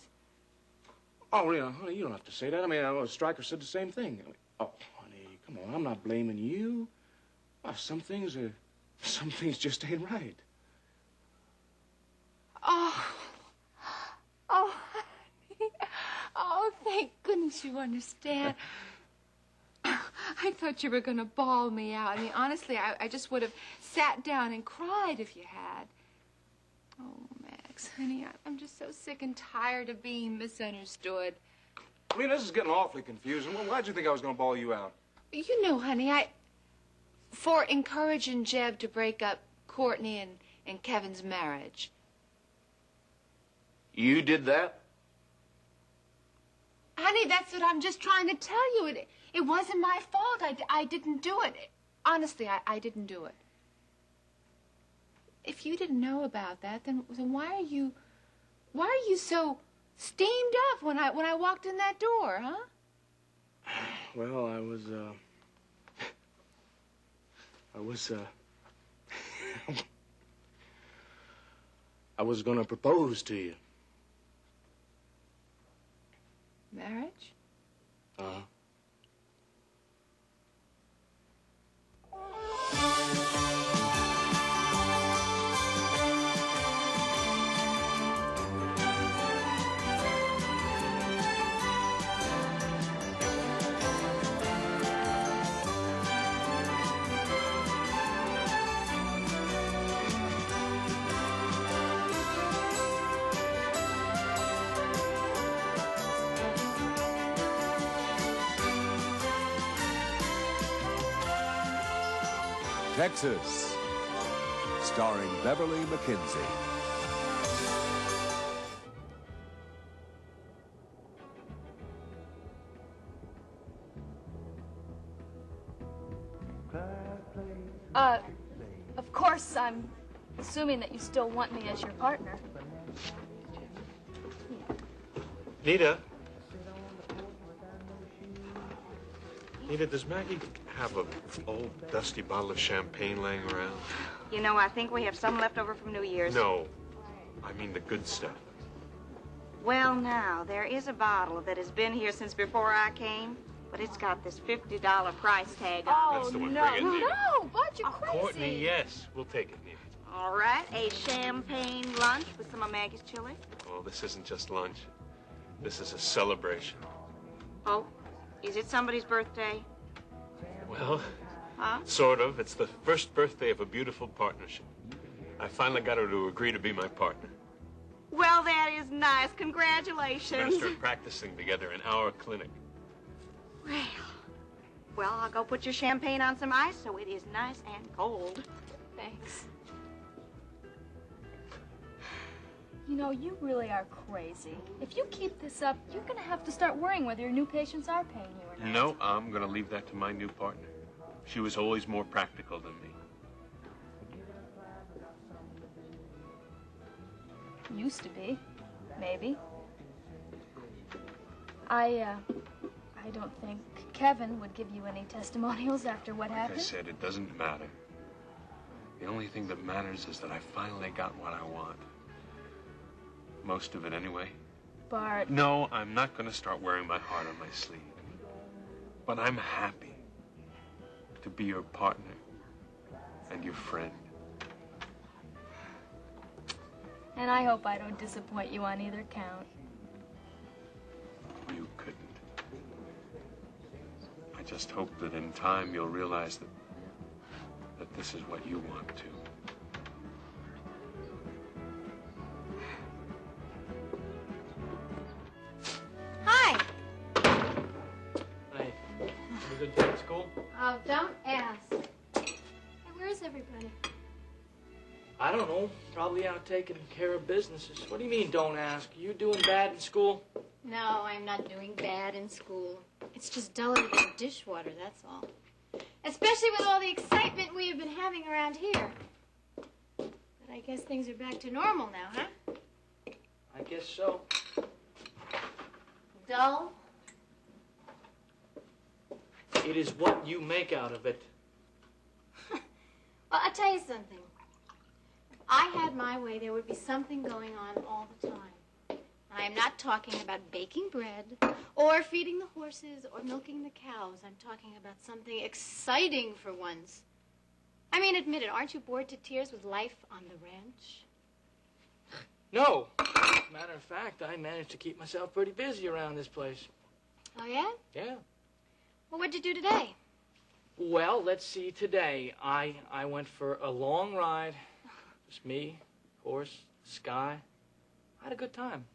Oh, Reena, honey, you don't have to say that. I mean, Stryker said the same thing. Oh, honey, come on. I'm not blaming you. Some things just ain't right. Oh, honey. Oh, thank goodness you understand. I thought you were going to bawl me out. I mean, honestly, I just would have sat down and cried if you had. Oh, Max, honey, I'm just so sick and tired of being misunderstood. I mean, this is getting awfully confusing. Well, why'd you think I was going to bawl you out? You know, honey, for encouraging Jeb to break up Courtney and Kevin's marriage. You did that? Honey, that's what I'm just trying to tell you. It wasn't my fault. I didn't do it. Honestly, I didn't do it. If you didn't know about that, then why are you so steamed up when I walked in that door, huh? Well, I was gonna propose to you. Max. marriage? Uh-huh. Texas, starring Beverly McKenzie. Of course, I'm assuming that you still want me as your partner. Nita? Nita, does Maggie have a old dusty bottle of champagne laying around? You know, I think we have some left over from New Year's. No. I mean the good stuff. Well, now, there is a bottle that has been here since before I came, but it's got this $50 price tag on it. Oh, That's the one. no. Bring it, Nita. No, Bud, you're crazy. Courtney, yes. We'll take it, Nita. All right, a champagne lunch with some of Maggie's chili. Oh, this isn't just lunch. This is a celebration. Oh, is it somebody's birthday? Well, Huh? sort of. It's the first birthday of a beautiful partnership. I finally got her to agree to be my partner. Well, that is nice. We're going Congratulations. to start practicing together in our clinic. Well, I'll go put your champagne on some ice so it is nice and cold. Thanks. You know, you really are crazy. If you keep this up, you're going to have to start worrying whether your new patients are paying you or not. No, I'm going to leave that to my new partner. She was always more practical than me. Used to be, maybe. I don't think Kevin would give you any testimonials after what Like I happened. said, it doesn't matter. The only thing that matters is that I finally got what I want. Most of it, anyway. Bart. No, I'm not going to start wearing my heart on my sleeve. But I'm happy to be your partner and your friend. And I hope I don't disappoint you on either count. You couldn't. I just hope that in time you'll realize that this is what you want too. Hi. Hey, you good day at school? Oh, don't ask. Hey, where's everybody? I don't know. Probably out taking care of businesses. What do you mean, don't ask? You doing bad in school? No, I'm not doing bad in school. It's just duller than dishwater, that's all. Especially with all the excitement we have been having around here. But I guess things are back to normal now, huh? I guess so. Dull? It is what you make out of it. Well, I'll tell you something. If I had my way, there would be something going on all the time. I am not talking about baking bread or feeding the horses or milking the cows. I'm talking about something exciting for once. I mean, admit it, aren't you bored to tears with life on the ranch? No. As a matter of fact, I managed to keep myself pretty busy around this place. Oh, yeah? Yeah. Well, what'd you do today? Well, let's see. Today, I went for a long ride. Just me, horse, sky. I had a good time.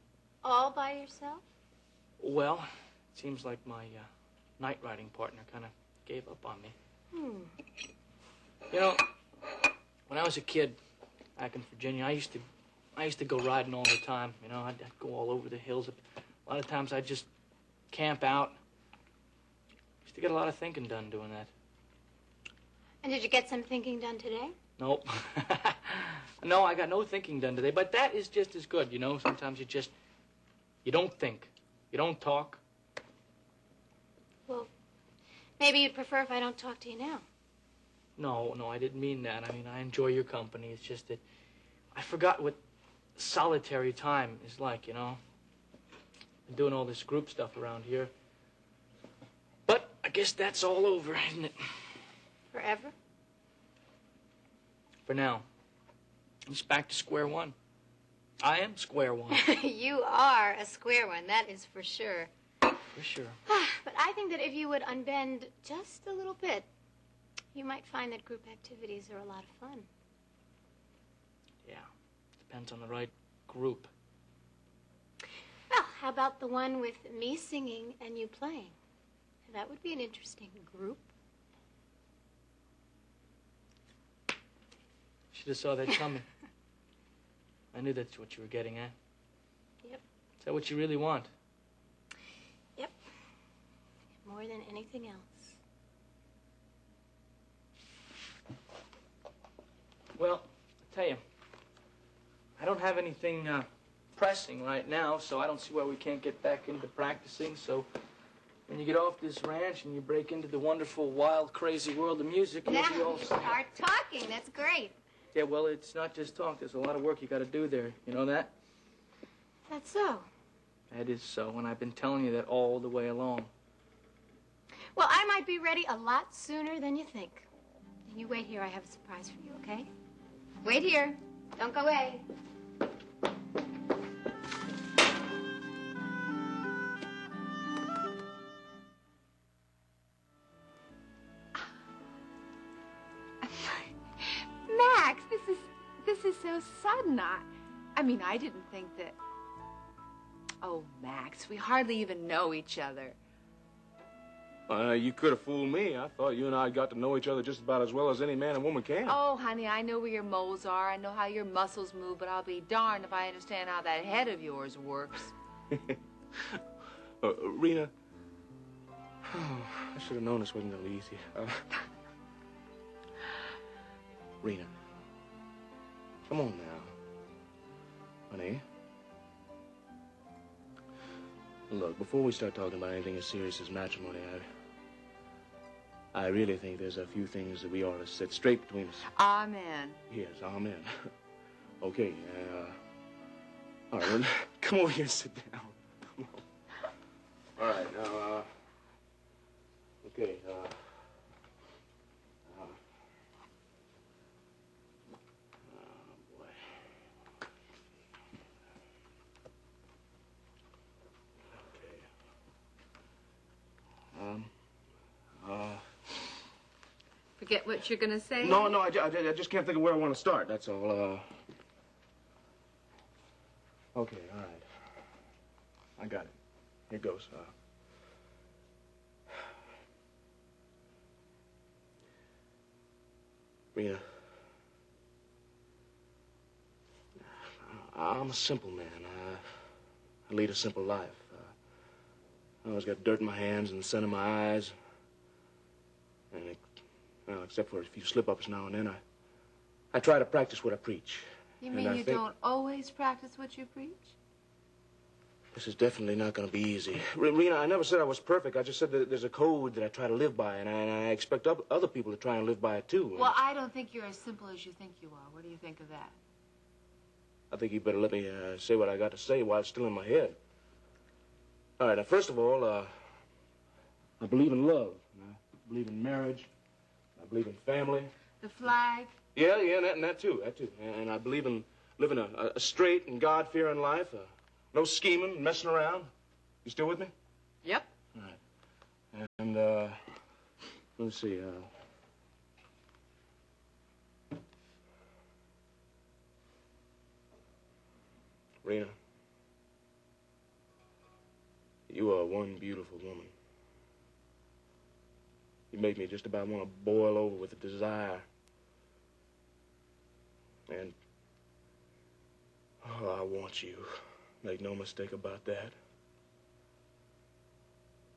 All by yourself? Well, it seems like my night riding partner kind of gave up on me. You know, when I was a kid back in Virginia, I used to go riding all the time. You know, I'd go all over the hills. A lot of times I'd just camp out. Used to get a lot of thinking done doing that. And did you get some thinking done today? Nope. No, I got no thinking done today, but that is just as good, you know. Sometimes you don't think. You don't talk. Well, maybe you'd prefer if I don't talk to you now. No, I didn't mean that. I mean, I enjoy your company. It's just that I forgot what solitary time is like, you know. Been doing all this group stuff around here. But I guess that's all over, isn't it? Forever? For now. It's back to square one. I am square one. You are a square one, that is for sure. For sure. But I think that if you would unbend just a little bit, you might find that group activities are a lot of fun. Yeah. Depends on the right group. Well, how about the one with me singing and you playing? That would be an interesting group. Should have saw that coming. I knew that's what you were getting at. Yep. Is that what you really want? Yep. More than anything else. Well, I tell you, I don't have anything pressing right now, so I don't see why we can't get back into practicing. So when you get off this ranch and you break into the wonderful, wild, crazy world of music, you'll Now be all you set. start talking. That's great. Yeah, well, it's not just talk. There's a lot of work you got to do there. You know that? That's so. That is so, and I've been telling you that all the way along. Well, I might be ready a lot sooner than you think. And you wait here. I have a surprise for you, okay? Wait here. Don't go away. Max, this is so sudden. I mean, I didn't think that. Oh, Max, we hardly even know each other. You could have fooled me. I thought you and I got to know each other just about as well as any man and woman can. Oh, honey, I know where your moles are. I know how your muscles move, but I'll be darned if I understand how that head of yours works. Reena, I should have known this wasn't going to be easy. Reena, come on now. Honey. Look, before we start talking about anything as serious as matrimony, I really think there's a few things that we ought to set straight between us. Amen. Yes, amen. Okay, all right, well, come over here and sit down. Come on. All right, now, okay, Forget what you're going to say? No, I just can't think of where I want to start, that's all. Okay, all right. I got it. Here goes. Reena, I'm a simple man. I lead a simple life. I always got dirt in my hands and sun in my eyes. And well, except for a few slip-ups now and then, I try to practice what I preach. You mean you don't always practice what you preach? This is definitely not going to be easy. Reena, I never said I was perfect. I just said that there's a code that I try to live by, and I expect other people to try and live by it, too. Well, I don't think you're as simple as you think you are. What do you think of that? I think you better let me say what I got to say while it's still in my head. All right, now, first of all, I believe in love. I believe in marriage. I believe in family. The flag? Yeah, and that too. And I believe in living a straight and God-fearing life. No scheming, messing around. You still with me? Yep. All right. And, let's see, Reena, you are one beautiful woman. You make me just about want to boil over with a desire. And, oh, I want you. Make no mistake about that.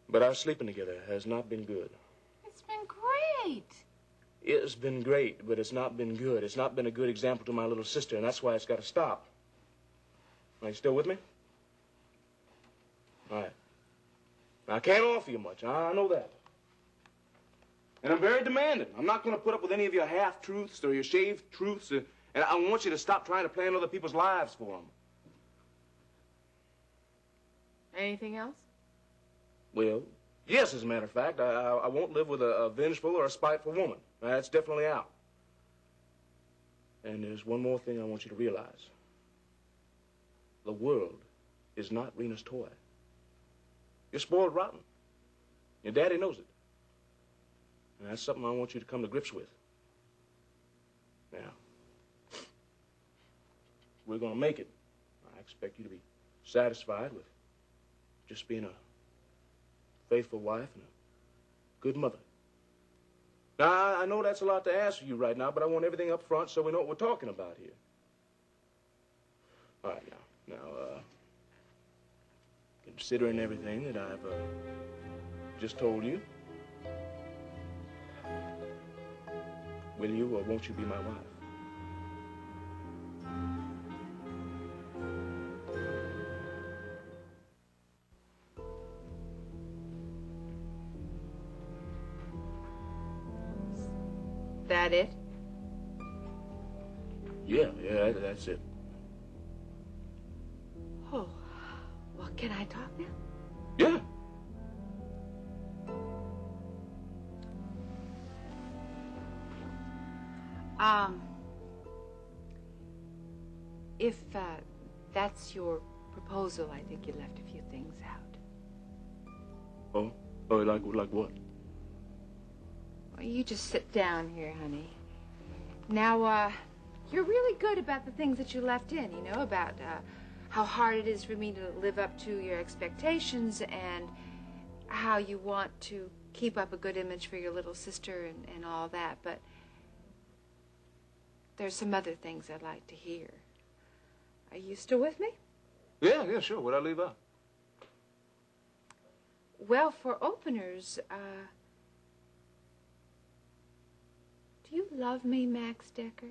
But our sleeping together has not been good. It's been great. It's been great, but it's not been good. It's not been a good example to my little sister, and that's why it's got to stop. Are you still with me? All right. Now, I can't offer you much. I know that. And I'm very demanding. I'm not going to put up with any of your half-truths or your shaved truths. And I want you to stop trying to plan other people's lives for them. Anything else? Well, yes, as a matter of fact. I won't live with a vengeful or a spiteful woman. That's definitely out. And there's one more thing I want you to realize. The world is not Rena's toy. You're spoiled rotten. Your daddy knows it. And that's something I want you to come to grips with. Now, we're going to make it. I expect you to be satisfied with just being a faithful wife and a good mother. Now, I know that's a lot to ask of you right now, but I want everything up front so we know what we're talking about here. All right, now, considering everything that I've just told you, will you or won't you be my wife? That it? Yeah, that's it. Oh, well, can I talk now? Yeah. If that's your proposal, I think you left a few things out. Oh, like what? Well, you just sit down here, honey. Now, you're really good about the things that you left in, you know, about how hard it is for me to live up to your expectations and how you want to keep up a good image for your little sister and all that, but there's some other things I'd like to hear. Are you still with me? Yeah, sure. What'd I leave out? Well, for openers, do you love me, Max Decker?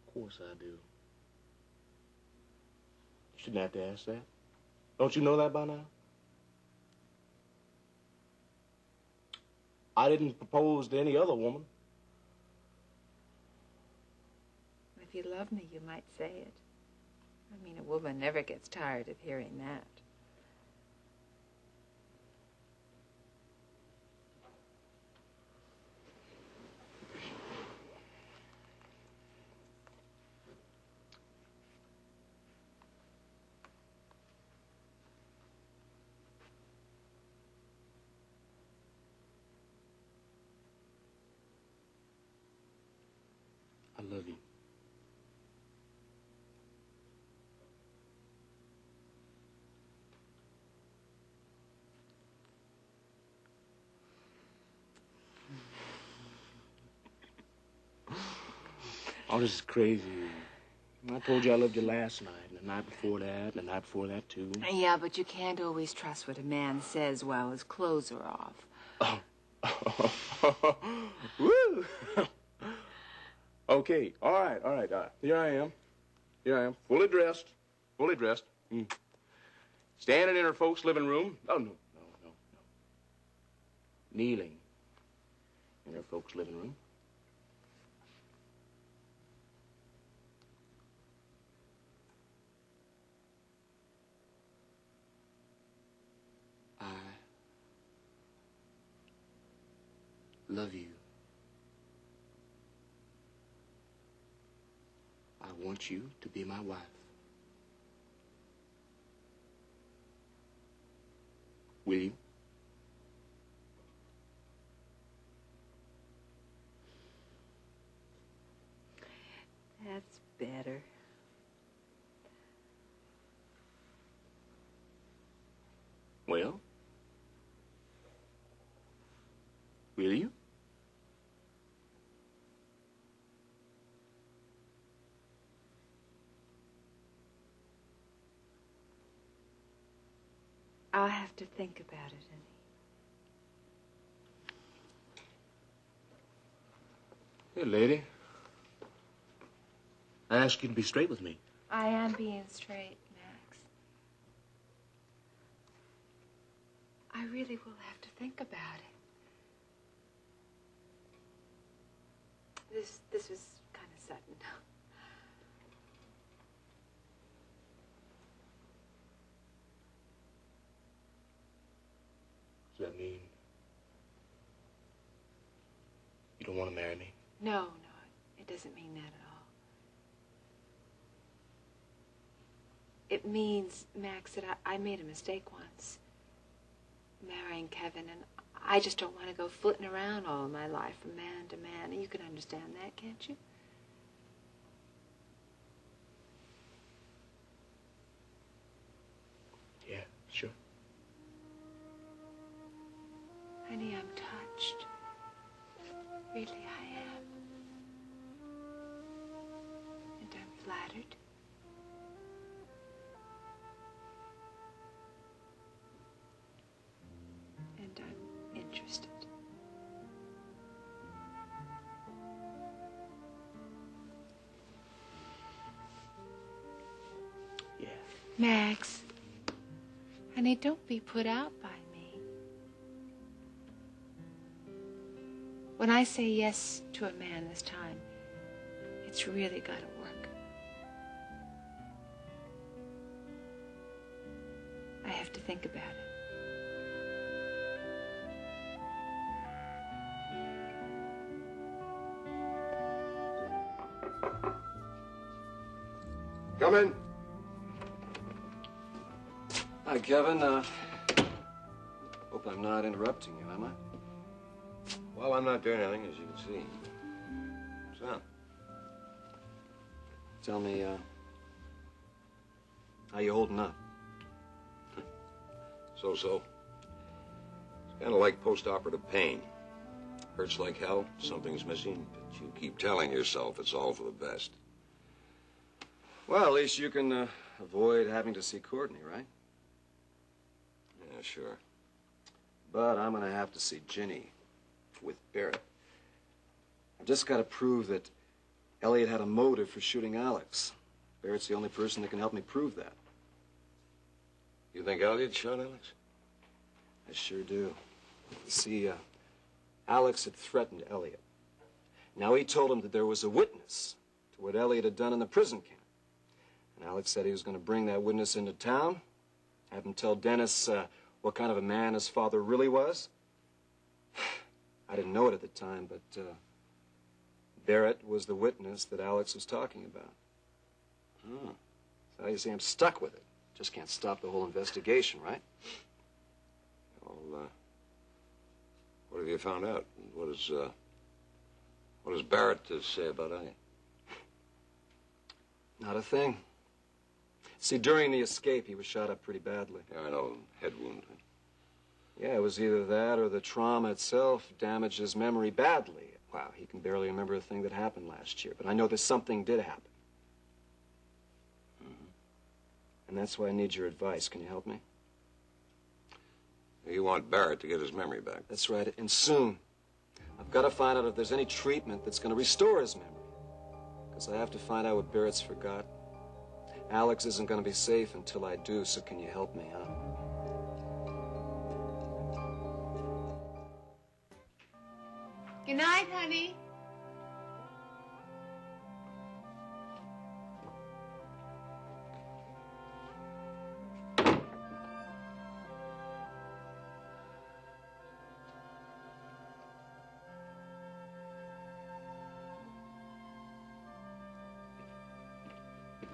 Of course I do. You shouldn't have to ask that. Don't you know that by now? I didn't propose to any other woman. If you love me, you might say it. I mean, a woman never gets tired of hearing that. I love you. Oh, this is crazy. I told you I loved you last night, and the night before that, and the night before that, too. Yeah, but you can't always trust what a man says while his clothes are off. Woo! Okay, all right. Here I am, fully dressed. Standing in her folks' living room. Oh, no. Kneeling in her folks' living room. I love you. I want you to be my wife. Will you? That's better. Well, will you? I'll have to think about it, honey. Hey, lady. I ask you to be straight with me. I am being straight, Max. I really will have to think about it. This was kind of sudden. Does that mean you don't want to marry me? No, it doesn't mean that at all. It means, Max, that I made a mistake once, marrying Kevin, and I just don't want to go flitting around all my life from man to man. And you can understand that, can't you? Yeah, sure. Honey, I'm touched. Really, I am. And I'm flattered. And I'm interested. Yeah. Max, honey, don't be put out by me. When I say yes to a man this time, it's really got to work. I have to think about it. Come in. Hi, Kevin. Hope I'm not interrupting you, am I? Well, I'm not doing anything, as you can see. What's up? Tell me, how you holding up? So-so. It's kind of like post-operative pain. Hurts like hell, something's missing, but you keep telling yourself it's all for the best. Well, at least you can avoid having to see Courtney, right? Yeah, sure. But I'm going to have to see Ginny with Barrett. I've just got to prove that Elliot had a motive for shooting Alex. Barrett's the only person that can help me prove that. You think Elliot shot Alex? I sure do. You see, Alex had threatened Elliot. Now he told him that there was a witness to what Elliot had done in the prison camp. And Alex said he was going to bring that witness into town, have him tell Dennis what kind of a man his father really was. I didn't know it at the time, but Barrett was the witness that Alex was talking about. Hmm. So you see, I'm stuck with it. Just can't stop the whole investigation, right? Well, what have you found out? What does Barrett say about Elliot? Not a thing. See, during the escape, he was shot up pretty badly. Yeah, I know. Head wound. Yeah, it was either that or the trauma itself damaged his memory badly. Wow, he can barely remember a thing that happened last year, but I know that something did happen. And that's why I need your advice. Can you help me? You want Barrett to get his memory back. That's right, and soon. I've got to find out if there's any treatment that's going to restore his memory. Because I have to find out what Barrett's forgot. Alex isn't going to be safe until I do, so can you help me, huh? Good night, honey.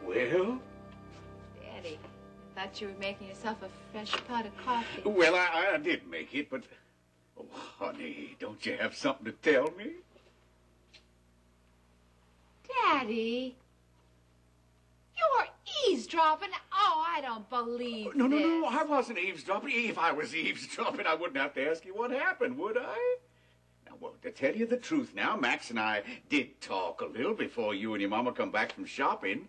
Well? Daddy, I thought you were making yourself a fresh pot of coffee. Well, I did make it, but... Oh, honey, don't you have something to tell me? Daddy, you're eavesdropping. Oh, I don't believe No, this. I wasn't eavesdropping. If I was eavesdropping, I wouldn't have to ask you what happened, would I? Now, well, to tell you the truth now, Max and I did talk a little before you and your mama come back from shopping.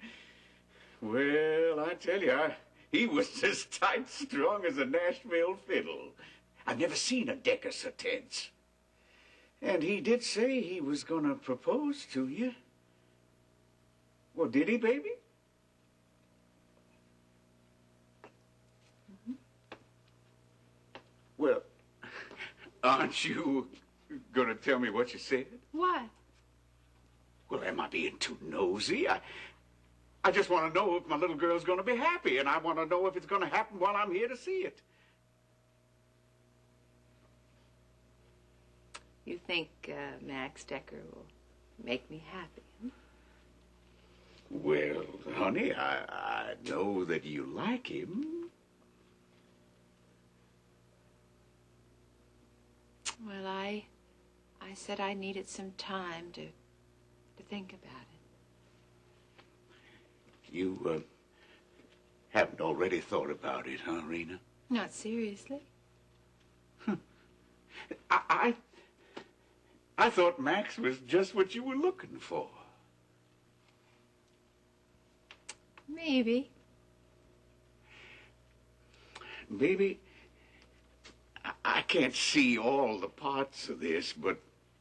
Well, I tell you, he was as tight-strung as a Nashville fiddle. I've never seen a Decker so tense. And he did say he was going to propose to you. Well, did he, baby? Well, aren't you going to tell me what you said? What? Well, am I being too nosy? I just want to know if my little girl's going to be happy, and I want to know if it's going to happen while I'm here to see it. You think Max Decker will make me happy, huh? Well, honey, I know that you like him. Well, I said I needed some time to think about it. You haven't already thought about it, huh, Reena? Not seriously. I thought Max was just what you were looking for. Maybe. Baby, I can't see all the parts of this, but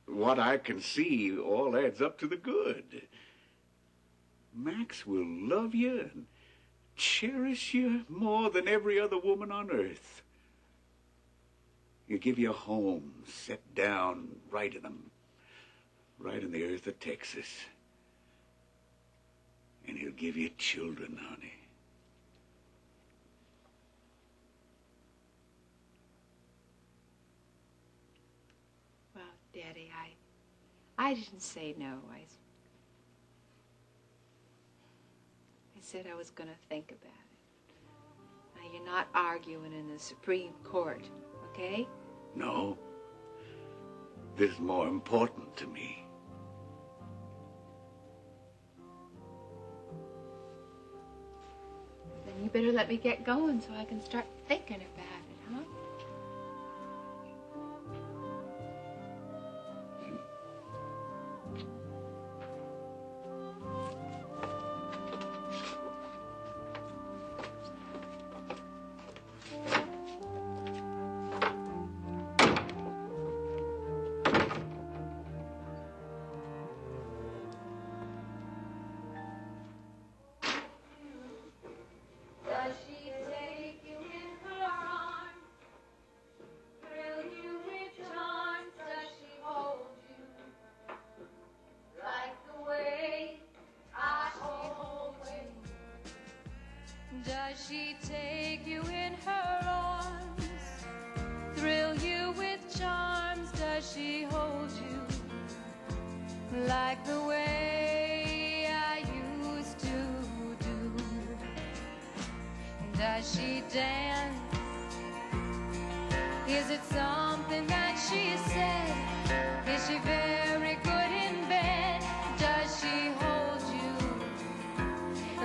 what I can see all adds up to the good. Max will love you and cherish you more than every other woman on earth. He'll give you a home set down right in the earth of Texas. And he'll give you children, honey. Well, Daddy, I didn't say no. I said I was going to think about it. Now, you're not arguing in the Supreme Court, okay? No. This is more important to me. Then you better let me get going so I can start thinking about it, huh? Does she take you in her arms, thrill you with charms? Does she hold you like the way I hold you? Does she take you in her arms, thrill you with charms? Does she hold you like the way I used to do? Does she dance? Is it something that she said? Is she very good in bed? Does she hold you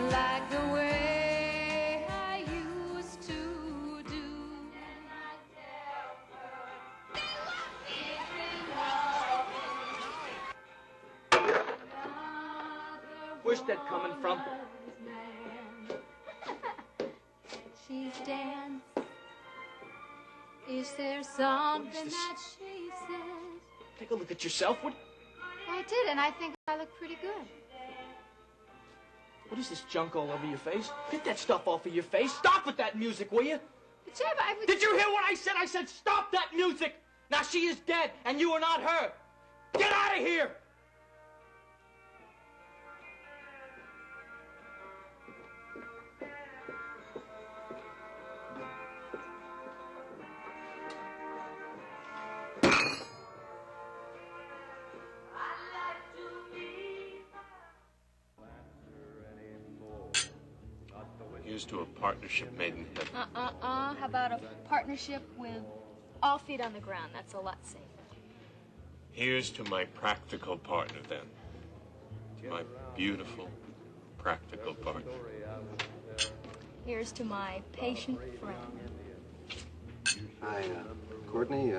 like the way I used to do? And I tell her, Where's that coming from? She's dance. Is there something that she says? Take a look at yourself. What I did, and I think I look pretty good. is this junk all over your face? Get that stuff off of your face. Stop with that music, will you? Jeb, I was... Did you hear what I said? I said stop that music. Now she is dead, and you are not her. Get out of here! Here's to a partnership made in heaven. How about a partnership with all feet on the ground? That's a lot safer. Here's to my practical partner, then. My beautiful, practical partner. Here's to my patient friend. Hi, Courtney.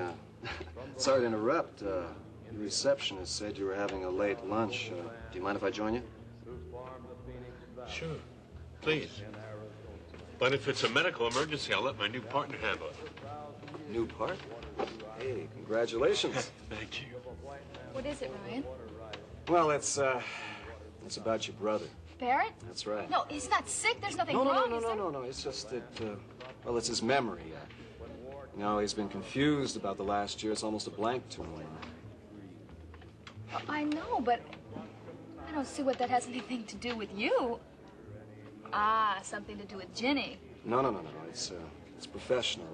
Sorry to interrupt. The receptionist said you were having a late lunch. Do you mind if I join you? Sure. Please. But if it's a medical emergency, I'll let my new partner handle it. New partner? Hey, congratulations. Thank you. What is it, Ryan? Well, it's about your brother. Barrett? That's right. No, he's not sick. There's nothing No. wrong, is there? No. It's just that, well, it's his memory. You know, he's been confused about the last year. It's almost a blank to him. I know, but I don't see what that has anything to do with you. Ah, something to do with Ginny. No. It's professional.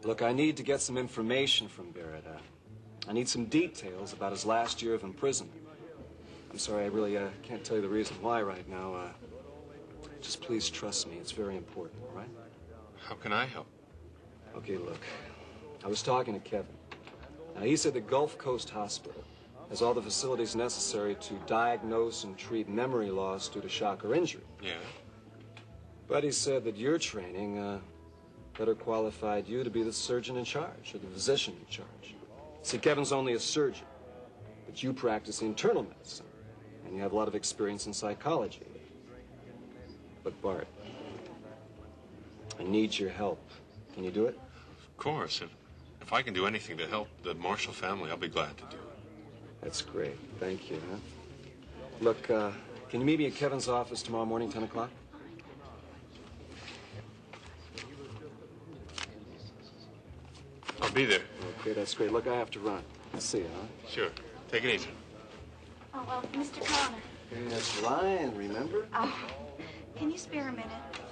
Look, I need to get some information from Barrett. I need some details about his last year of imprisonment. I'm sorry, I really can't tell you the reason why right now. Just please trust me. It's very important, all right? How can I help? Okay, look. I was talking to Kevin. Now, he said the Gulf Coast Hospital has all the facilities necessary to diagnose and treat memory loss due to shock or injury. Yeah? But he said that your training better qualified you to be the surgeon in charge, or the physician in charge. See, Kevin's only a surgeon, but you practice internal medicine, and you have a lot of experience in psychology. But Bart, I need your help. Can you do it? Of course. If I can do anything to help the Marshall family, I'll be glad to do it. That's great. Thank you. Huh? Look, can you meet me at Kevin's office tomorrow morning, 10 o'clock? I'll be there. Okay, that's great. Look, I have to run. I'll see you, huh? Sure. Take it easy. Oh, well, Mr. Connor. Hey, that's Ryan, remember? Oh, can you spare a minute?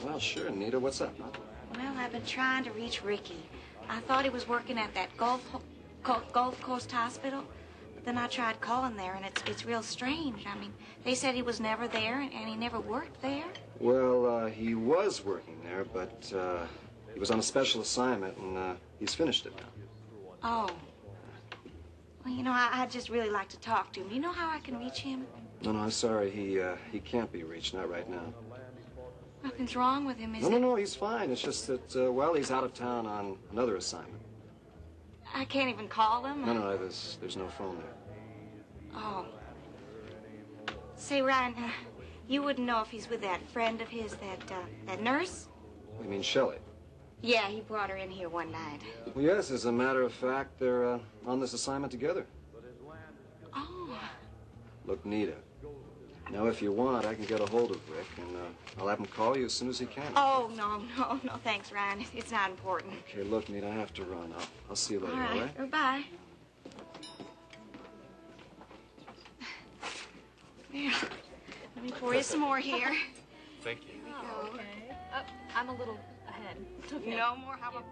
Well, sure, Nita. What's up, huh? Well, I've been trying to reach Ricky. I thought he was working at that Gulf Coast Hospital. But then I tried calling there, and it's real strange. I mean, they said he was never there, and he never worked there. Well, he was working there, but he was on a special assignment, and he's finished it now. Oh. Well, you know, I'd just really like to talk to him. Do you know how I can reach him? No, I'm sorry. He can't be reached, not right now. Nothing's wrong with him, is No, it? no, he's fine. It's just that, well, he's out of town on another assignment. I can't even call him? No, there's no phone there. Oh. Say, Ryan, you wouldn't know if he's with that friend of his, that nurse? You mean Shelley? Yeah, he brought her in here one night. Well, yes, as a matter of fact, they're on this assignment together. Oh. Look, Nita, now if you want, I can get a hold of Rick, and I'll have him call you as soon as he can. Oh, no, thanks, Ryan. It's not important. Okay, look, Nita, I have to run. I'll see you later, All right? Bye. Here, let me pour you some more here. Thank you. Oh, okay. I'm a little ahead. Okay. No more? How about...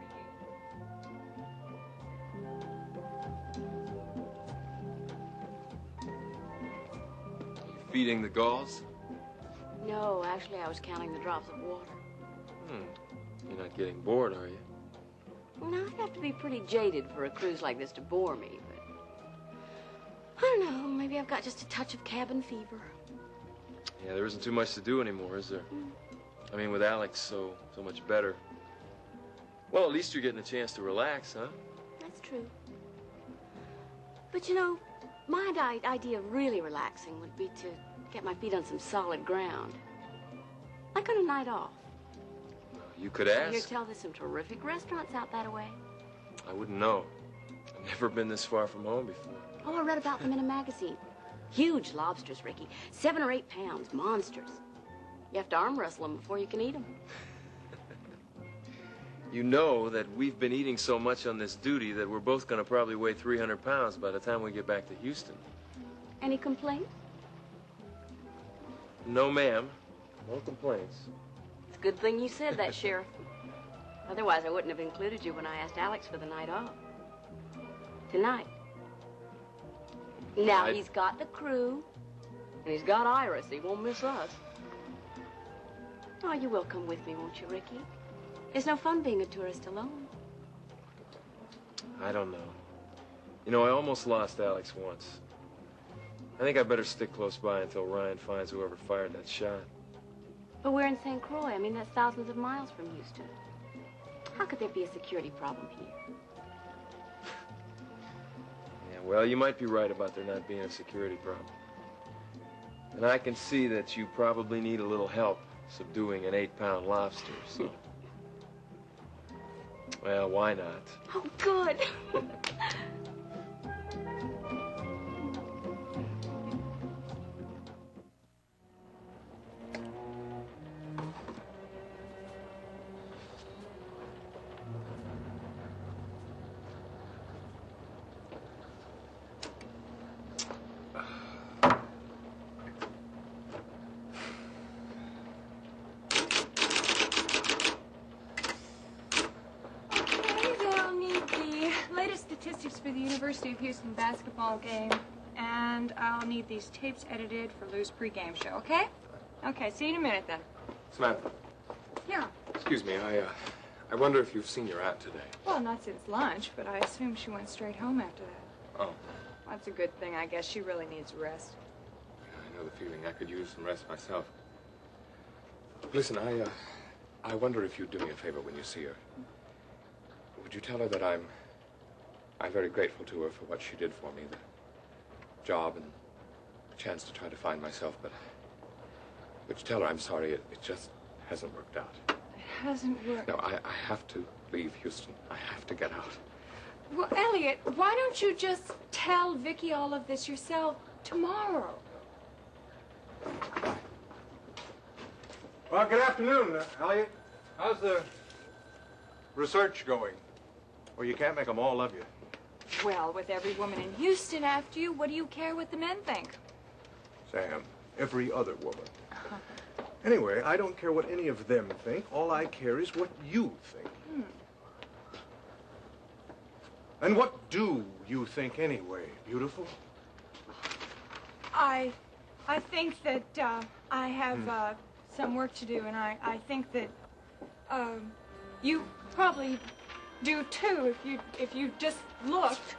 Feeding the gulls? No, actually, I was counting the drops of water. You're not getting bored, are you? Now, I'd have to be pretty jaded for a cruise like this to bore me, but... I don't know, maybe I've got just a touch of cabin fever. Yeah, there isn't too much to do anymore, is there? I mean, with Alex so much better. Well, at least you're getting a chance to relax, huh? That's true. But, you know, my idea of really relaxing would be to get my feet on some solid ground. Like on a night off. You could I hear ask. tell there's some terrific restaurants out that way. I wouldn't know. I've never been this far from home before. Oh, I read about them in a magazine. Huge lobsters, Ricky. 7 or 8 pounds. Monsters. You have to arm wrestle them before you can eat them. You know that we've been eating so much on this duty that we're both going to probably weigh 300 pounds by the time we get back to Houston. Any complaints? No, ma'am. No complaints. It's a good thing you said that, Sheriff. Otherwise, I wouldn't have included you when I asked Alex for the night off. Tonight. Now, he's got the crew, and he's got Iris. He won't miss us. Oh, you will come with me, won't you, Ricky? It's no fun being a tourist alone. I don't know. You know, I almost lost Alex once. I think I better stick close by until Ryan finds whoever fired that shot. But we're in St. Croix. I mean, that's thousands of miles from Houston. How could there be a security problem here? Yeah, well, you might be right about there not being a security problem. And I can see that you probably need a little help subduing an 8-pound lobster, so... Well, why not? Oh, good. University of Houston basketball game, and I'll need these tapes edited for Lou's pregame show, okay? Okay, see you in a minute then. Samantha, Yeah. excuse me, I wonder if you've seen your aunt today. Well, not since lunch, but I assume she went straight home after that. Oh, That's a good thing, I guess. She really needs rest. I know the feeling. I could use some rest myself. Listen, I wonder if you'd do me a favor when you see her. Would you tell her that I'm very grateful to her for what she did for me, the job and the chance to try to find myself, but would you tell her I'm sorry it just hasn't worked out? It hasn't worked. No, I have to leave Houston. I have to get out. Well, Elliot, why don't you just tell Vicky all of this yourself tomorrow? Well, good afternoon, Elliot. How's the research going? Well, you can't make them all love you. Well, with every woman in Houston after you, what do you care what the men think? Sam, every other woman. Anyway, I don't care what any of them think. All I care is what you think. And what do you think anyway, beautiful? I think that I have some work to do, and I think that you probably do too if you just looked.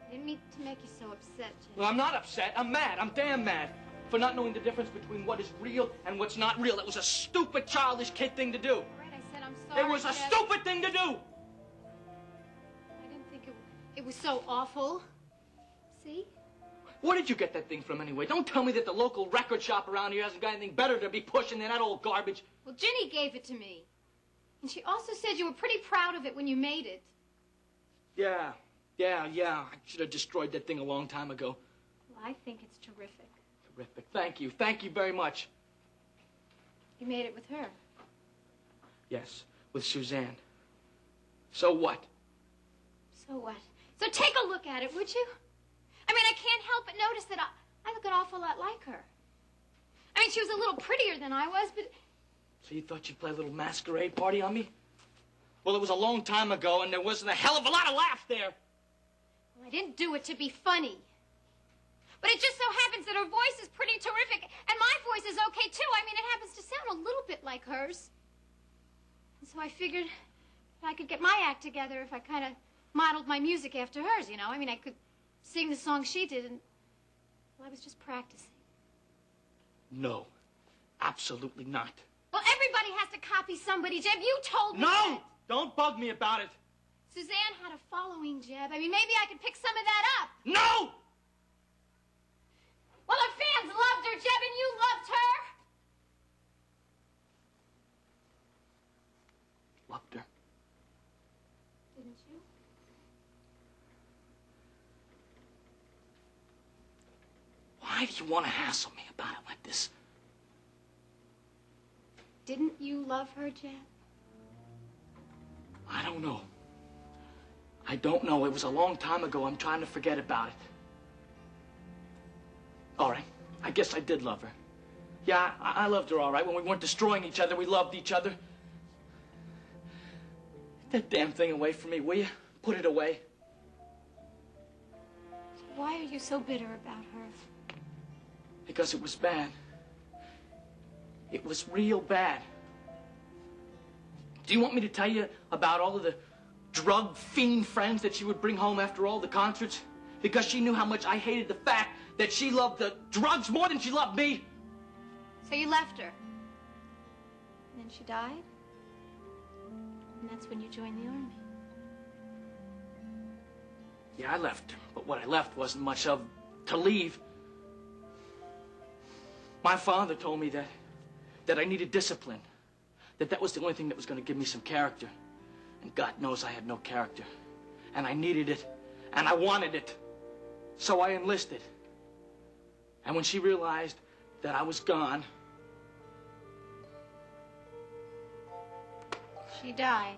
I didn't mean to make you so upset, Jim. Well, I'm not upset. I'm mad. I'm damn mad for not knowing the difference between what is real and what's not real. It was a stupid, childish kid thing to do. Right, I said I'm sorry, It was a Jeff. stupid thing to do. I didn't think it was so awful. See? Where did you get that thing from anyway? Don't tell me that the local record shop around here hasn't got anything better to be pushing than that old garbage. Well, Ginny gave it to me. And she also said you were pretty proud of it when you made it. Yeah. I should have destroyed that thing a long time ago. Well, I think it's terrific. Terrific. Thank you. Thank you very much. You made it with her. Yes, with Suzanne. So what? So what? So take a look at it, would you? I mean, I can't help but notice that I look an awful lot like her. I mean, she was a little prettier than I was, but... So you thought you'd play a little masquerade party on me? Well, it was a long time ago, and there wasn't a hell of a lot of laugh there. Well, I didn't do it to be funny. But it just so happens that her voice is pretty terrific, and my voice is okay, too. I mean, it happens to sound a little bit like hers. And so I figured that I could get my act together if I kind of modeled my music after hers, you know? I mean, I could sing the song she did, and... well, I was just practicing. No, absolutely not. Well, everybody has to copy somebody, Jeb. You told me No! that. Don't bug me about it. Suzanne had a following, Jeb. I mean, maybe I could pick some of that up. No! Well, the fans loved her, Jeb, and you loved her. Loved her. Didn't you? Why do you want to hassle me about it like this? Didn't you love her, Jeb? I don't know. I don't know. It was a long time ago. I'm trying to forget about it. All right. I guess I did love her. Yeah, I loved her all right. When we weren't destroying each other, we loved each other. Get that damn thing away from me, will you? Put it away. Why are you so bitter about her? Because it was bad. It was real bad. Do you want me to tell you about all of the drug fiend friends that she would bring home after all the concerts? Because she knew how much I hated the fact that she loved the drugs more than she loved me. So you left her. And then she died? And that's when you joined the army. Yeah, I left, but what I left wasn't much of to leave. My father told me that I needed discipline, that was the only thing that was going to give me some character. And God knows I had no character. And I needed it, and I wanted it. So I enlisted. And when she realized that I was gone... She died.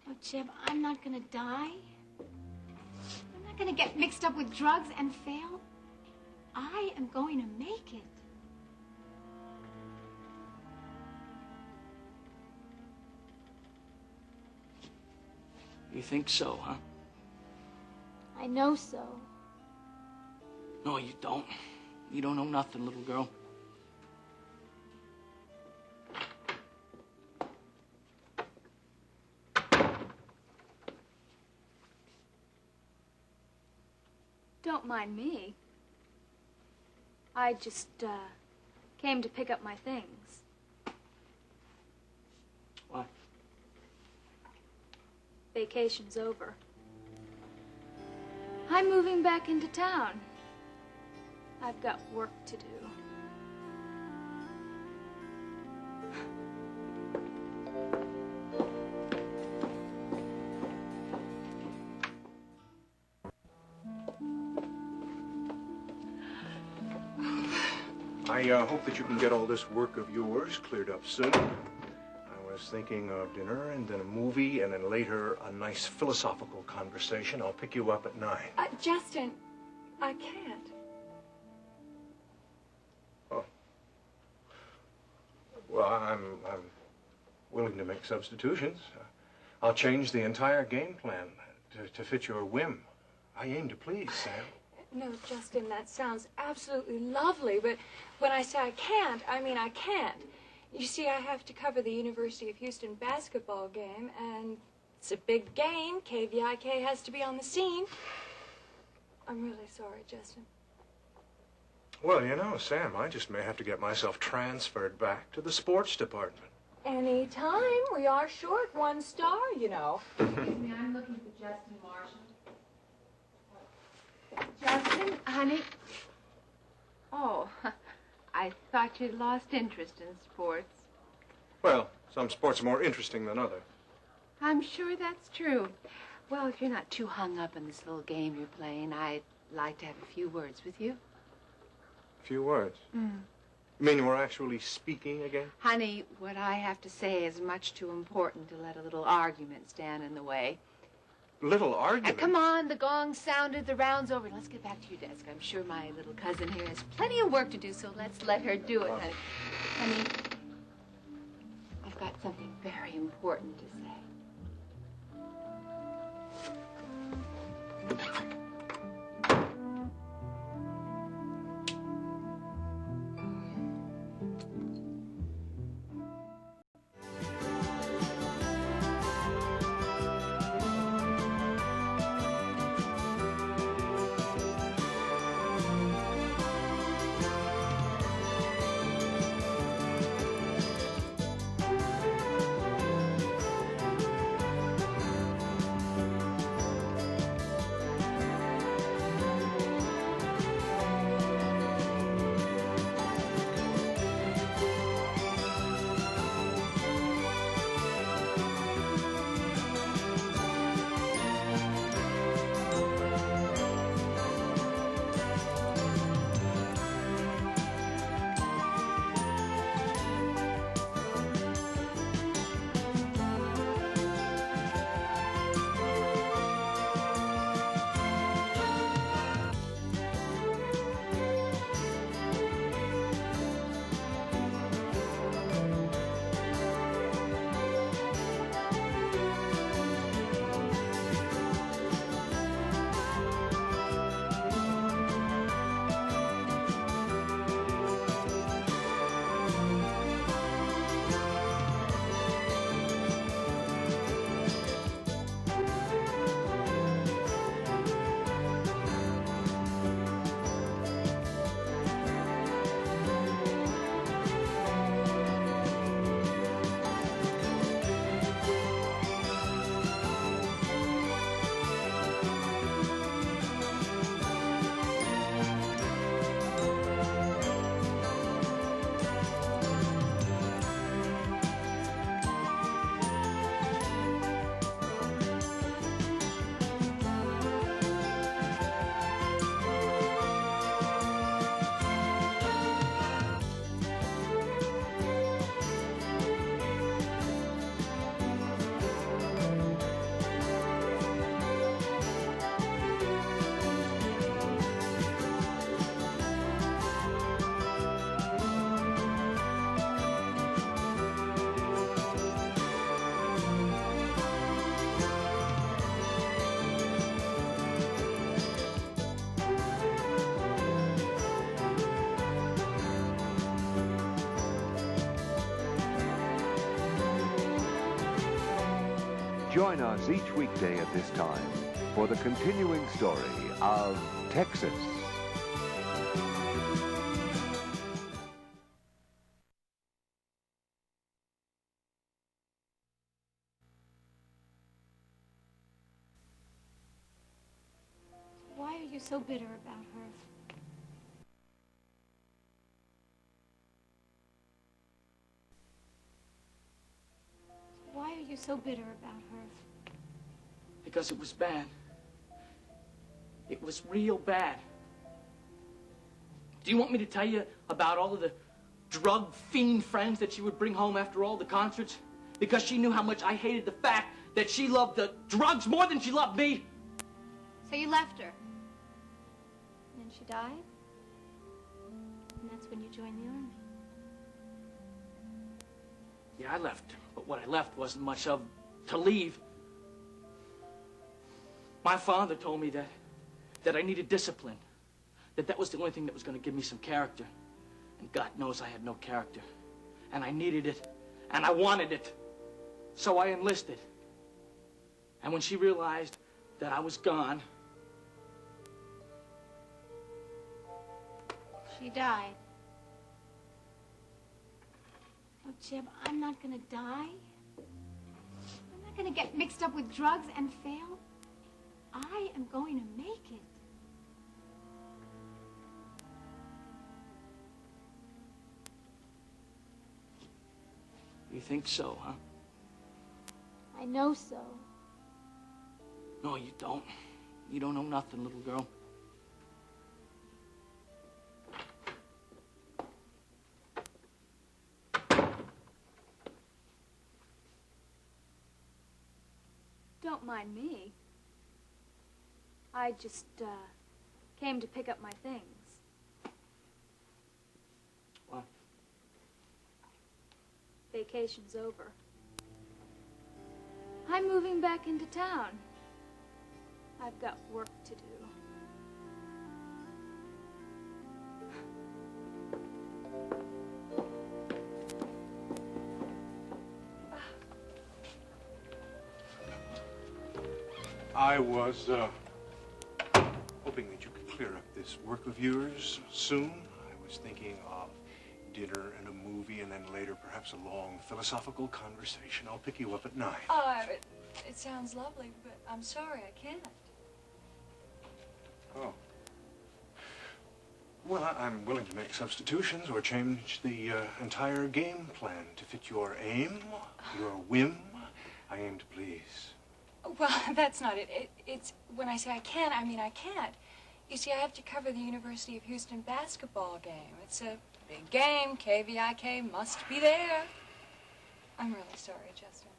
Oh, Jeb, I'm not gonna die. I'm not gonna get mixed up with drugs and fail. I am going to make it. You think so, huh? I know so. No, you don't. You don't know nothing, little girl. Don't mind me. I just, came to pick up my things. What? Vacation's over. I'm moving back into town. I've got work to do. I hope that you can get all this work of yours cleared up soon. I was thinking of dinner and then a movie and then later a nice philosophical conversation. I'll pick you up at 9. Justin, I can't. Oh. Well, I'm willing to make substitutions. I'll change the entire game plan to fit your whim. I aim to please, Sam. No, Justin, that sounds absolutely lovely, but when I say I can't, I mean I can't. You see, I have to cover the University of Houston basketball game, and it's a big game. KVIK has to be on the scene. I'm really sorry, Justin. Well, you know, Sam, I just may have to get myself transferred back to the sports department. Anytime. We are short 1 star, you know. Excuse me, I'm looking for Justin Marshall. Justin, honey. Oh, I thought you'd lost interest in sports. Well, some sports are more interesting than others. I'm sure that's true. Well, if you're not too hung up in this little game you're playing, I'd like to have a few words with you. A few words. You mean we're actually speaking again? Honey, what I have to say is much too important to let a little argument stand in the way. Little argument? Come on, the gong sounded, the round's over. Let's get back to your desk. I'm sure my little cousin here has plenty of work to do, so let's let her do it, honey. Honey, I've got something very important to say. Join us each weekday at this time for the continuing story of Texas. Why are you so bitter about her? Why are you so bitter about her? Because it was bad. It was real bad. Do you want me to tell you about all of the drug fiend friends that she would bring home after all the concerts? Because she knew how much I hated the fact that she loved the drugs more than she loved me. So you left her. And then she died? And that's when you joined the army. Yeah, I left. But what I left wasn't much of to leave. My father told me that I needed discipline. That was the only thing that was going to give me some character. And God knows I had no character. And I needed it. And I wanted it. So I enlisted. And when she realized that I was gone... She died. Oh, Jeb, I'm not gonna die. I'm not gonna get mixed up with drugs and fail. I am going to make it. You think so, huh? I know so. No, you don't. You don't know nothing, little girl. Don't mind me. I just, came to pick up my things. What? Vacation's over. I'm moving back into town. I've got work to do. I was, hoping that you could clear up this work of yours soon. I was thinking of dinner and a movie, and then later perhaps a long philosophical conversation. I'll pick you up at 9. It sounds lovely, but I'm sorry, I can't. Oh. Well, I'm willing to make substitutions or change the entire game plan to fit your aim, your whim. I aim to please. Well, that's not it. It's when I say I can't, I mean I can't. You see, I have to cover the University of Houston basketball game. It's a big game. KVIK must be there. I'm really sorry, Justin.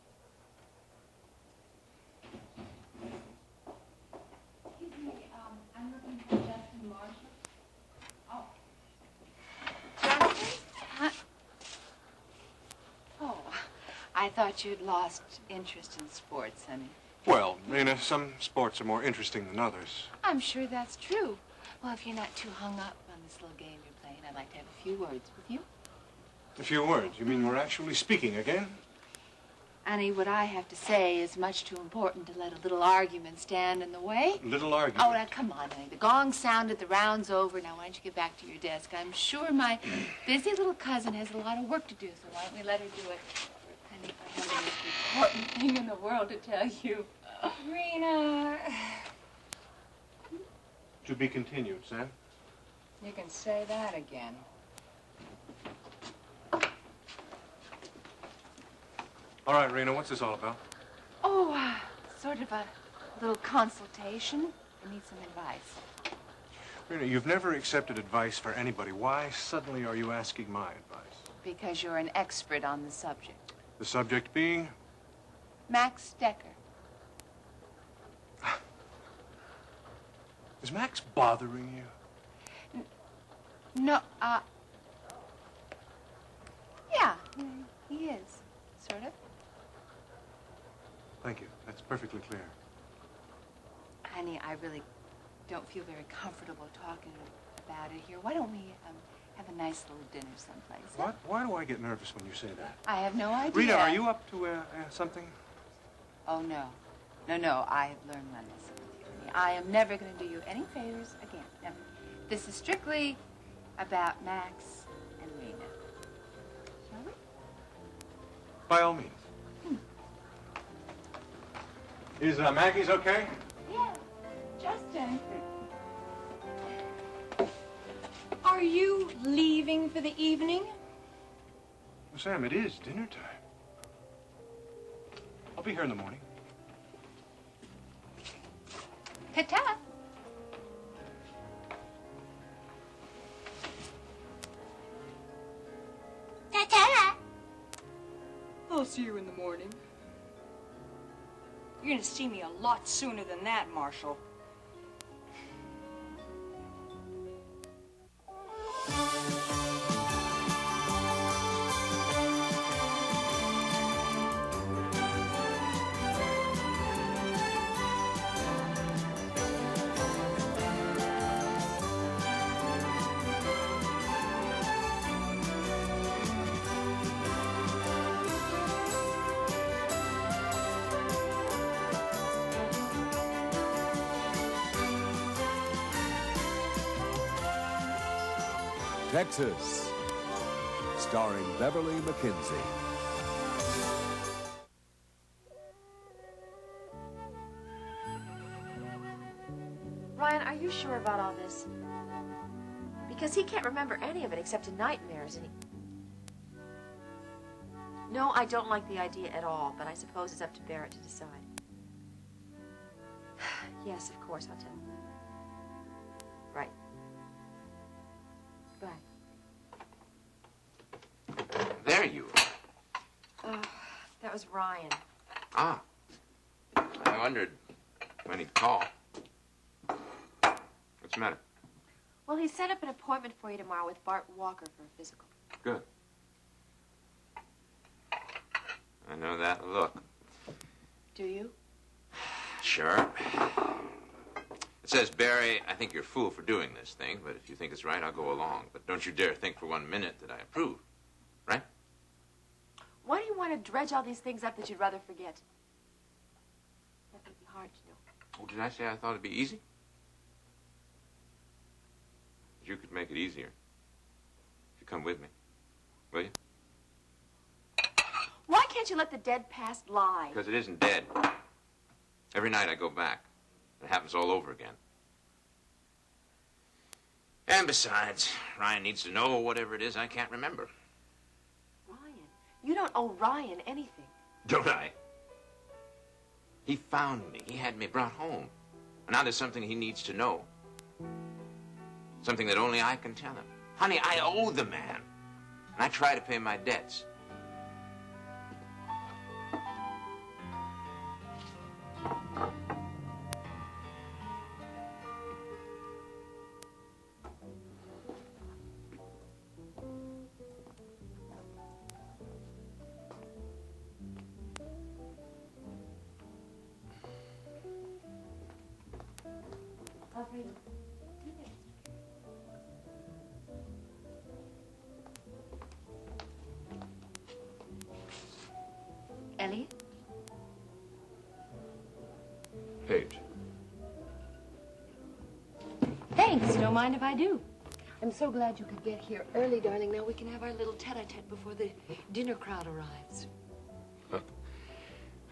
Excuse me, I'm looking for Justin Marshall. Oh. Justin? Huh? Oh, I thought you'd lost interest in sports, honey. Well, Reena, some sports are more interesting than others. I'm sure that's true. Well, if you're not too hung up on this little game you're playing, I'd like to have a few words with you. A few words? You mean we're actually speaking again? Honey, what I have to say is much too important to let a little argument stand in the way. Little argument? Oh, now, come on, honey. The gong sounded, the round's over. Now, why don't you get back to your desk? I'm sure my busy little cousin has a lot of work to do, so why don't we let her do it? Honey, I have the most important thing in the world to tell you. Reena. To be continued, Sam. You can say that again. All right, Reena, what's this all about? Oh, sort of a little consultation. I need some advice. Reena, you've never accepted advice for anybody. Why suddenly are you asking my advice? Because you're an expert on the subject. The subject being? Max Decker. Is Max bothering you? No, yeah, he is, sort of. Thank you. That's perfectly clear. Honey, I really don't feel very comfortable talking about it here. Why don't we have a nice little dinner someplace? What? Why do I get nervous when you say that? I have no idea. Rita, are you up to something? Oh, no. No, I have learned my lesson with you, Ernie. I am never going to do you any favors again. Never. This is strictly about Max and Reena. Shall we? By all means. Is Maggie's okay? Yeah, Justin. Are you leaving for the evening? Well, Sam, it is dinner time. I'll be here in the morning. Ta-ta. Ta-ta. I'll see you in the morning. You're gonna see me a lot sooner than that, Marshall. Texas, starring Beverly McKinsey. Ryan, are you sure about all this? Because he can't remember any of it except in nightmares, and he... No, I don't like the idea at all, but I suppose it's up to Barrett to decide. Yes, of course, I'll tell him. Right. Goodbye. There you Oh, that was Ryan. are. Ah. I wondered when he'd call. What's the matter? Well, he set up an appointment for you tomorrow with Bart Walker for a physical. Good. I know that look. Do you? Sure. It says, Barry, I think you're a fool for doing this thing, but if you think it's right, I'll go along. But don't you dare think for 1 minute that I approve. Right? Why do you want to dredge all these things up that you'd rather forget? That would be hard to know. Oh, did I say I thought it'd be easy? You could make it easier. If you come with me. Will you? Why can't you let the dead past lie? Because it isn't dead. Every night I go back. It happens all over again. And besides, Ryan needs to know whatever it is I can't remember. Ryan, you don't owe Ryan anything. Don't I? He found me. He had me brought home. And now there's something he needs to know. Something that only I can tell him. Honey, I owe the man. And I try to pay my debts. Elliot? Paige. Thanks. You don't mind if I do. I'm so glad you could get here early, darling. Now we can have our little tete-a-tete before the dinner crowd arrives.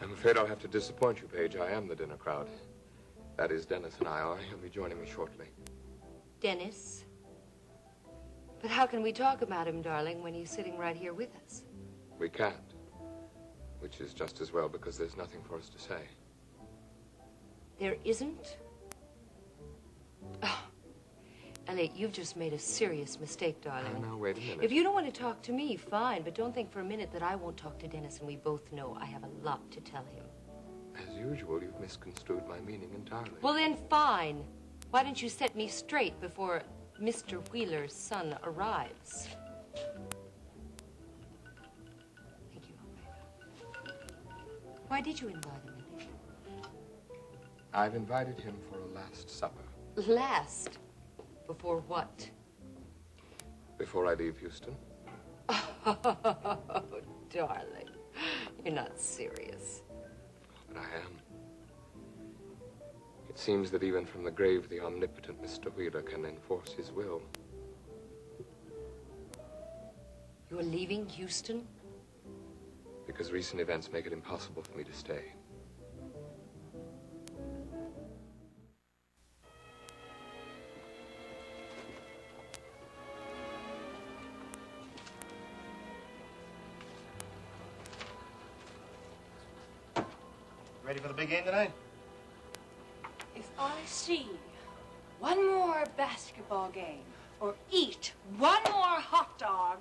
I'm afraid I'll have to disappoint you, Paige. I am the dinner crowd. That is, Dennis and I are. He'll be joining me shortly. Dennis? But how can we talk about him, darling, when he's sitting right here with us? We can't. Which is just as well, because there's nothing for us to say. There isn't? Oh, Elliot, you've just made a serious mistake, darling. Now, wait a minute. If you don't want to talk to me, fine, but don't think for a minute that I won't talk to Dennis, and we both know I have a lot to tell him. As usual, you've misconstrued my meaning entirely. Well, then, fine. Why don't you set me straight before Mr. Wheeler's son arrives? Thank you. Why did you invite him, Elliot? I've invited him for a last supper. Last? Before what? Before I leave Houston. Oh, darling. You're not serious. but I am. It seems that even from the grave, the omnipotent Mr. Wheeler can enforce his will. You're leaving Houston? Because recent events make it impossible for me to stay. Ready for the big game tonight? If I see one more basketball game or eat one more hot dog,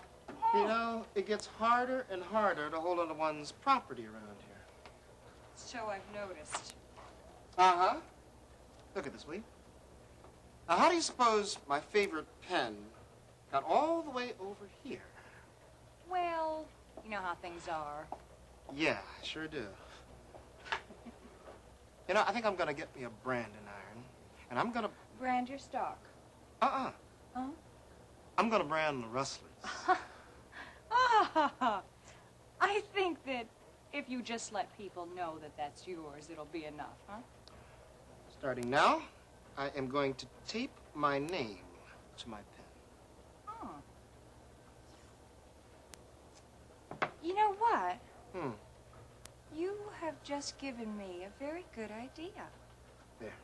You know, it gets harder and harder to hold on to one's property around here. so I've noticed. Uh-huh. Look at this, will you? Now, how do you suppose my favorite pen got all the way over here? Well, you know how things are. Yeah, I sure do. You know, I think I'm gonna get me a branding iron, and I'm gonna... Brand your stock. Uh-uh. Huh? I'm gonna brand the rustlers. I think that if you just let people know that that's yours, it'll be enough, huh? Starting now, I am going to tape my name to my pen. Oh. You know what? Hmm. You have just given me a very good idea. There.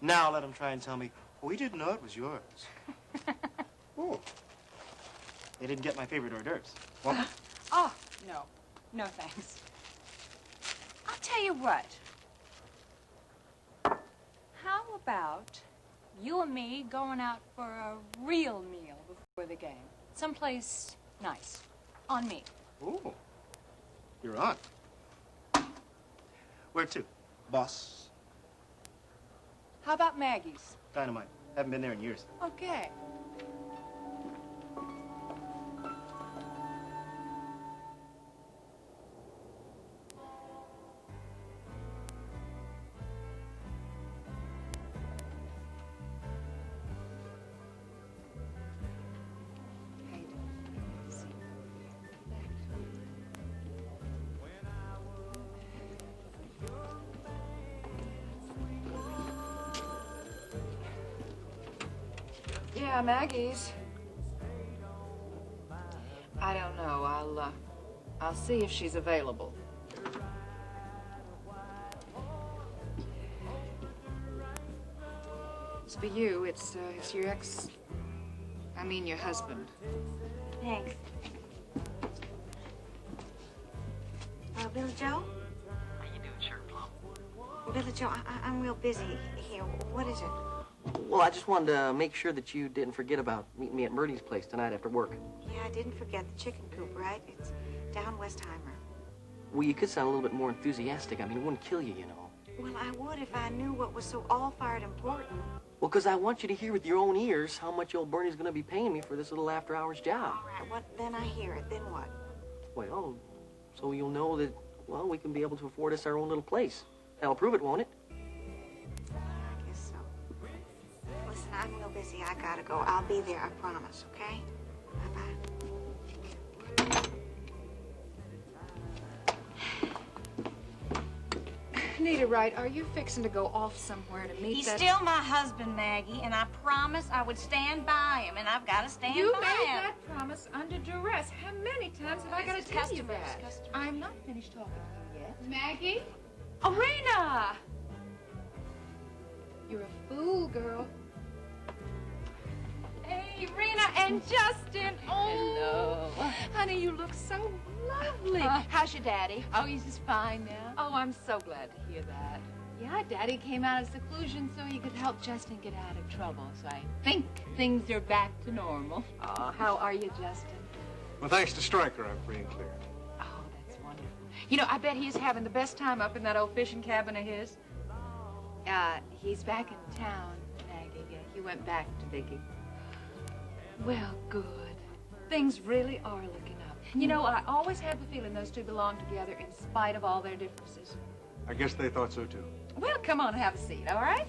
Now let them try and tell me, we didn't know it was yours. Ooh. They didn't get my favorite hors d'oeuvres. Want one? Oh, no. No, thanks. I'll tell you what. How about you and me going out for a real meal before the game? Someplace nice. On me. Ooh. You're on. Where to? Boss. How about Maggie's? Dynamite. Haven't been there in years. Okay. Yeah, Maggie's. I don't know. I'll see if she's available. It's for you. It's your your husband. Thanks. Billy Joe? How you doing, Sheriff Plum? Billy Joe, I'm real busy here. What is it? Well, I just wanted to make sure that you didn't forget about meeting me at Murdy's place tonight after work. Yeah, I didn't forget the chicken coop, right? It's down Westheimer. Well, you could sound a little bit more enthusiastic. I mean, it wouldn't kill you, you know. Well, I would if I knew what was so all-fired important. Well, because I want you to hear with your own ears how much old Bernie's going to be paying me for this little after-hours job. All right, then I hear it. Then what? Well, so you'll know that, well, we can be able to afford us our own little place. That'll prove it, won't it? I guess so. Listen, I'm real busy. I gotta go. I'll be there, I promise, okay? Bye-bye. Nita, right, are you fixing to go off somewhere to meet He's that... still my husband, Maggie, and I promised I would stand by him, and I've got to stand You by made him. that promise under duress. How many times have I got to tell you that? I'm not finished talking to you yet. Maggie? Oh, Reena! You're a fool, girl. Hey, Reena and Justin. Oh, hello. Honey, you look so lovely. How's your daddy? Oh, he's just fine now. Oh, I'm so glad to hear that. Yeah, Daddy came out of seclusion so he could help Justin get out of trouble. So I think things are back to normal. Oh, how are you, Justin? Well, thanks to Stryker, I'm free and clear. Oh, that's wonderful. You know, I bet he's having the best time up in that old fishing cabin of his. He's back in town, Maggie. Yeah, he went back to Vicky. Well, good. Things really are looking up. You know, I always had the feeling those two belonged together in spite of all their differences. I guess they thought so, too. Well, come on and have a seat, all right?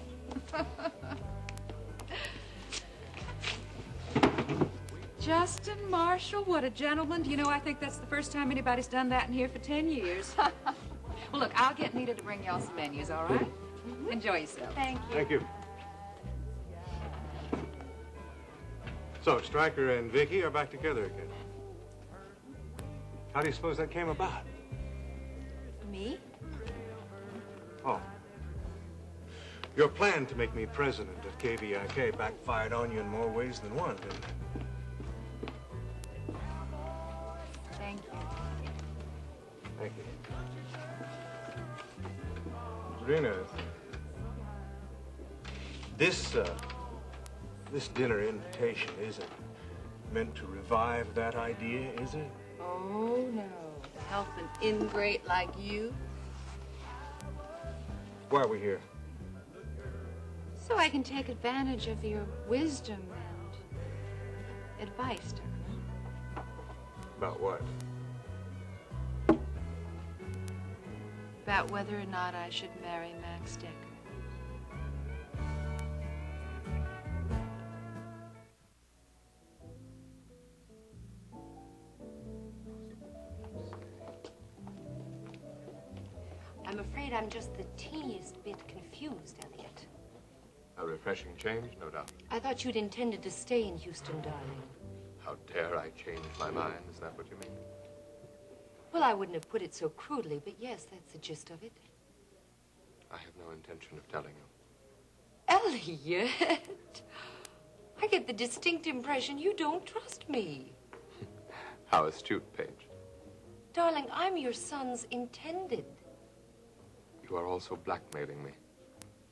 Justin Marshall, what a gentleman. You know, I think that's the first time anybody's done that in here for 10 years. Well, look, I'll get Nita to bring y'all some menus, all right? Enjoy yourself. Thank you. Thank you. So, Stryker and Vicky are back together again. How do you suppose that came about? Me? Oh. Your plan to make me president of KVIK backfired on you in more ways than one, didn't it? Thank you. Thank you. Reena, this dinner invitation isn't meant to revive that idea, is it? Oh, no. To help an ingrate like you? Why are we here? So I can take advantage of your wisdom and advice, darling. About what? About whether or not I should marry Max Decker. I'm afraid I'm just the teeniest bit confused, Elliot. A refreshing change, no doubt. I thought you'd intended to stay in Houston, darling. How dare I change my mind? Is that what you mean? Well, I wouldn't have put it so crudely, but yes, that's the gist of it. I have no intention of telling you. Elliot! I get the distinct impression you don't trust me. How astute, Paige. Darling, I'm your son's intended. You are also blackmailing me.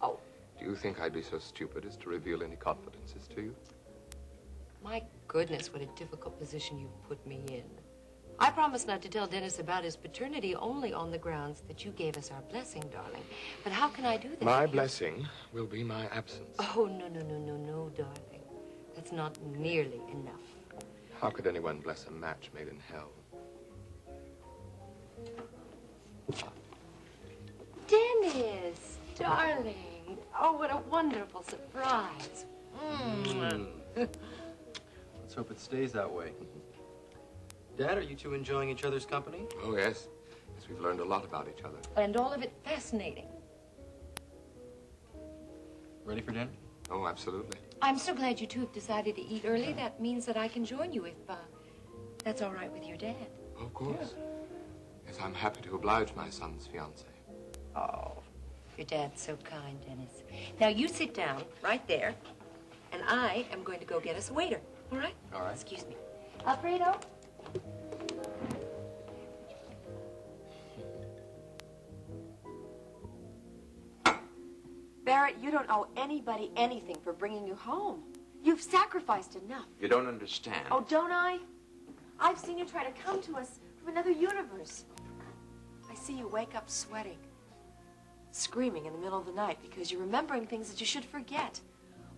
Oh. Do you think I'd be so stupid as to reveal any confidences to you? My goodness, what a difficult position you've put me in. I promised not to tell Dennis about his paternity only on the grounds that you gave us our blessing, darling. But how can I do that? My blessing will be my absence. Oh, no, darling. That's not nearly enough. How could anyone bless a match made in hell? Dennis, darling. Oh, what a wonderful surprise. Let's hope it stays that way. Dad, are you two enjoying each other's company? Oh, yes. Yes, we've learned a lot about each other. And all of it fascinating. Ready for dinner? Oh, absolutely. I'm so glad you two have decided to eat early. That means that I can join you if that's all right with your dad. Of course. Yes, I'm happy to oblige my son's fiancée. Oh, your dad's so kind, Dennis. Now, you sit down right there, and I am going to go get us a waiter. All right? All right. Excuse me. Alfredo? Barrett, you don't owe anybody anything for bringing you home. You've sacrificed enough. You don't understand. Oh, don't I? I've seen you try to come to us from another universe. I see you wake up sweating, screaming in the middle of the night because you're remembering things that you should forget.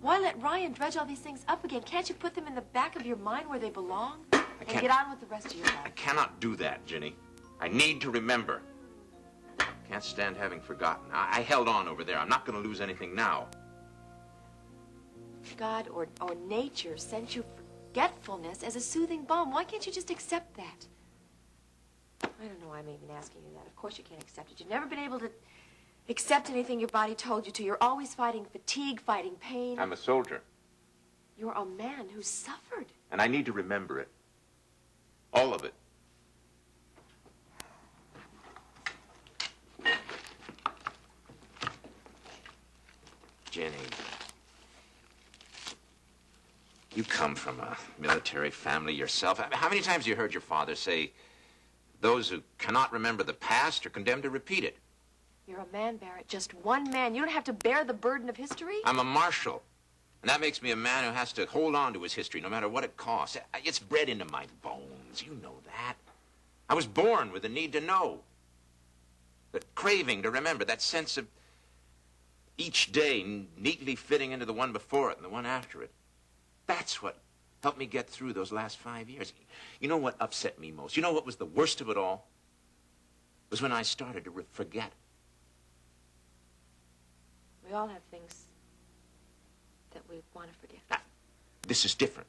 Why let Ryan dredge all these things up again? Can't you put them in the back of your mind where they belong? And get on with the rest of your life. I cannot do that, Ginny. I need to remember. Can't stand having forgotten. I held on over there. I'm not going to lose anything now. God or nature sent you forgetfulness as a soothing balm. Why can't you just accept that? I don't know why I'm even asking you that. Of course you can't accept it. You've never been able to accept anything your body told you to. You're always fighting fatigue, fighting pain. I'm a soldier, You're a man who's suffered. and I need to remember it. All of it. Jenny, you come from a military family yourself. How many times have you heard your father say, those who cannot remember the past are condemned to repeat it? You're a man, Barrett. Just one man. You don't have to bear the burden of history. I'm a marshal, and that makes me a man who has to hold on to his history no matter what it costs. It's bred into my bones. You know that. I was born with the need to know. The craving to remember, that sense of each day neatly fitting into the one before it and the one after it. That's what helped me get through those last 5 years. You know what upset me most? You know what was the worst of it all? It was when I started to forget. We all have things that we want to forget. This is different.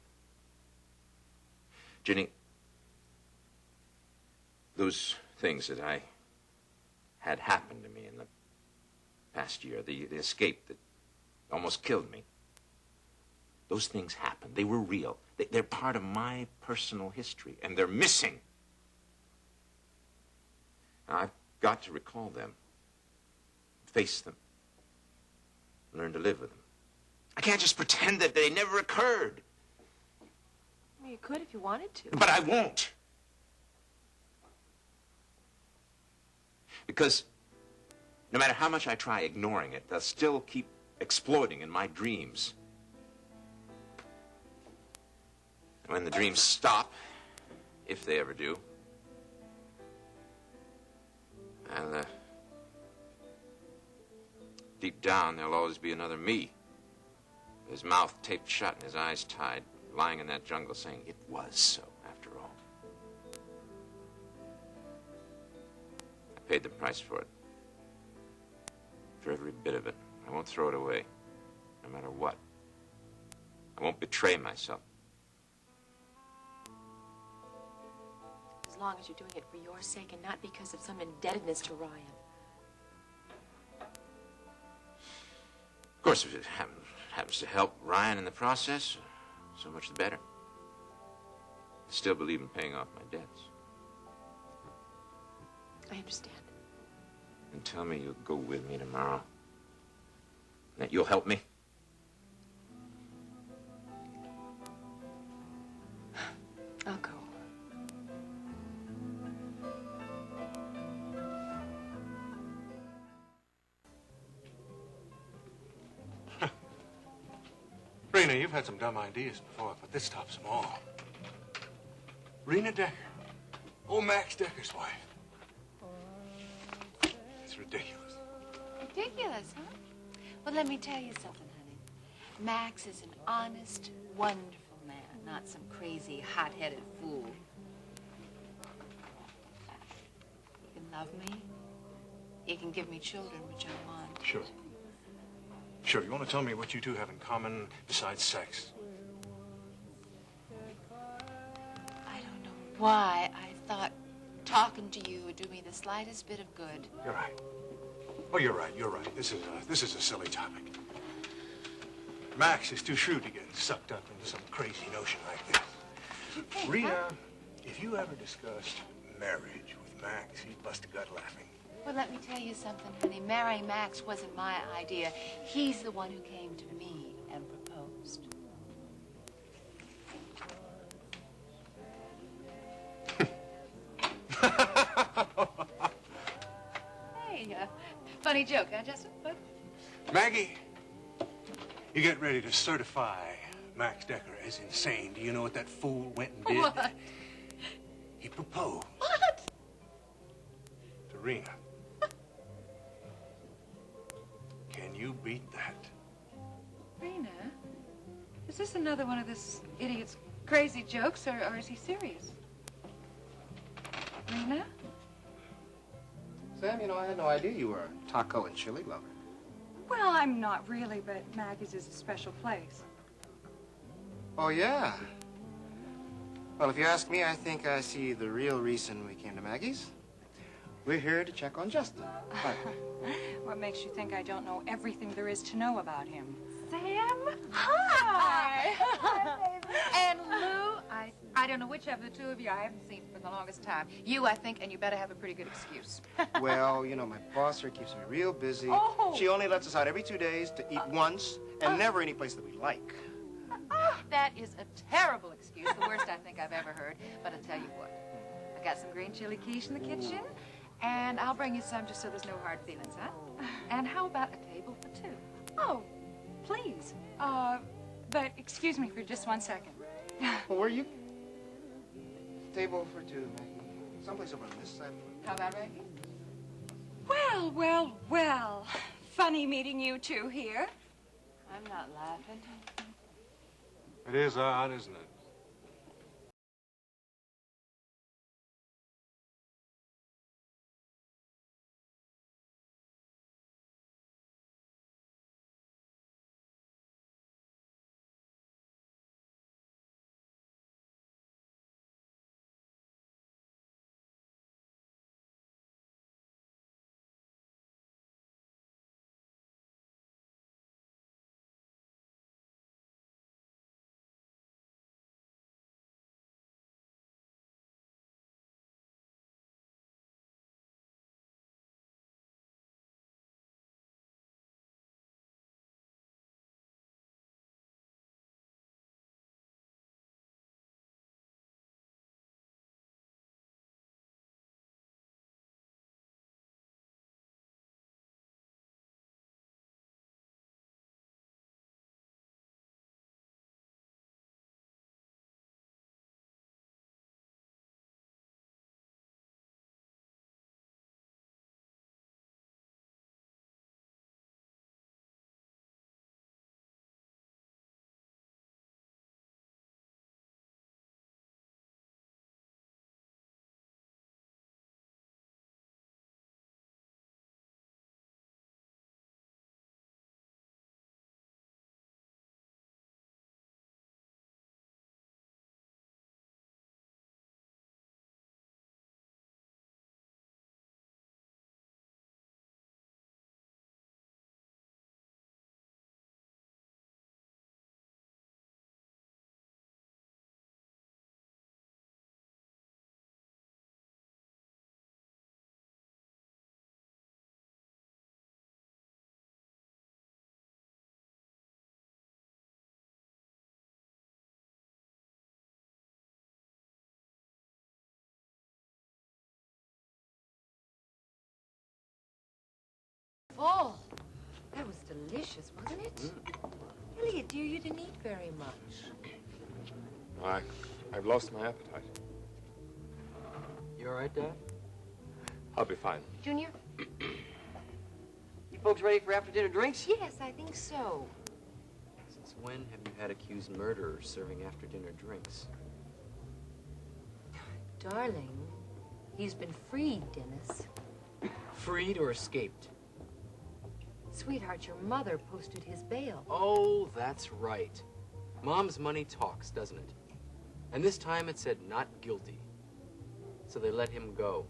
Ginny, those things that I had happened to me in the past year, the escape that almost killed me. Those things happened. They were real. They're part of my personal history, and they're missing. Now, I've got to recall them, face them, learn to live with them. I can't just pretend that they never occurred. Well, you could if you wanted to. But I won't. Because no matter how much I try ignoring it, they'll still keep exploding in my dreams. And when the dreams stop, if they ever do, and deep down, there'll always be another me. His mouth taped shut and his eyes tied, lying in that jungle saying, it was so, after all. I paid the price for it. For every bit of it. I won't throw it away, no matter what. I won't betray myself. As long as you're doing it for your sake and not because of some indebtedness to Ryan. Of course, if it happens to help Ryan in the process, so much the better. I still believe in paying off my debts. I understand. And tell me you'll go with me tomorrow. That you'll help me. I'll go. Reena, you've had some dumb ideas before, but this tops them all. Reena Decker. Old Max Decker's wife. It's ridiculous. Ridiculous, huh? Well, let me tell you something, honey. Max is an honest, wonderful man, not some crazy, hot-headed fool. He can love me. He can give me children, which I want. Sure. Sure, you want to tell me what you two have in common besides sex? I don't know why I thought talking to you would do me the slightest bit of good. You're right. Oh, you're right, you're right. This is a silly topic. Max is too shrewd to get sucked up into some crazy notion like this. Reena, if you ever discussed marriage with Max, he'd bust a gut laughing. Well, let me tell you something, honey. Marrying Max wasn't my idea. He's the one who came to me and proposed. Hey, funny joke, huh, Justin? What? Maggie, you get ready to certify Max Decker as insane. Do you know what that fool went and did? What? He proposed. What? To Reena. Can you beat that? Reena, is this another one of this idiot's crazy jokes, or is he serious? Reena? Sam, you know, I had no idea you were a taco and chili lover. Well, I'm not really, but Maggie's is a special place. Oh, yeah? Well, if you ask me, I think I see the real reason we came to Maggie's. We're here to check on Justin. Hi. What makes you think I don't know everything there is to know about him? Sam? Hi! And Lou, I don't know which of the two of you I haven't seen for the longest time. You, I think, and you better have a pretty good excuse. Well, you know, my boss here keeps me real busy. Oh. She only lets us out every 2 days to eat once, and never any place that we like. That is a terrible excuse, the worst I think I've ever heard. But I'll tell you what, I got some green chili quiche in the kitchen, and I'll bring you some just so there's no hard feelings, huh? And how about a table for two? Oh, please. But excuse me for just 1 second. Well, where are you? Table for two, Maggie. Someplace over on this side. How about right here? Well, well, well. Funny meeting you two here. I'm not laughing. It is odd, isn't it? Paul, that was delicious, wasn't it? Elliot, dear, you didn't eat very much. I've lost my appetite. You all right, Dad? I'll be fine. Junior? You folks ready for after-dinner drinks? Yes, I think so. Since when have you had accused murderers serving after-dinner drinks? Darling, he's been freed, Dennis. Freed or escaped? Sweetheart, your mother posted his bail. Oh, that's right. Mom's money talks, doesn't it? And this time it said not guilty. So they let him go.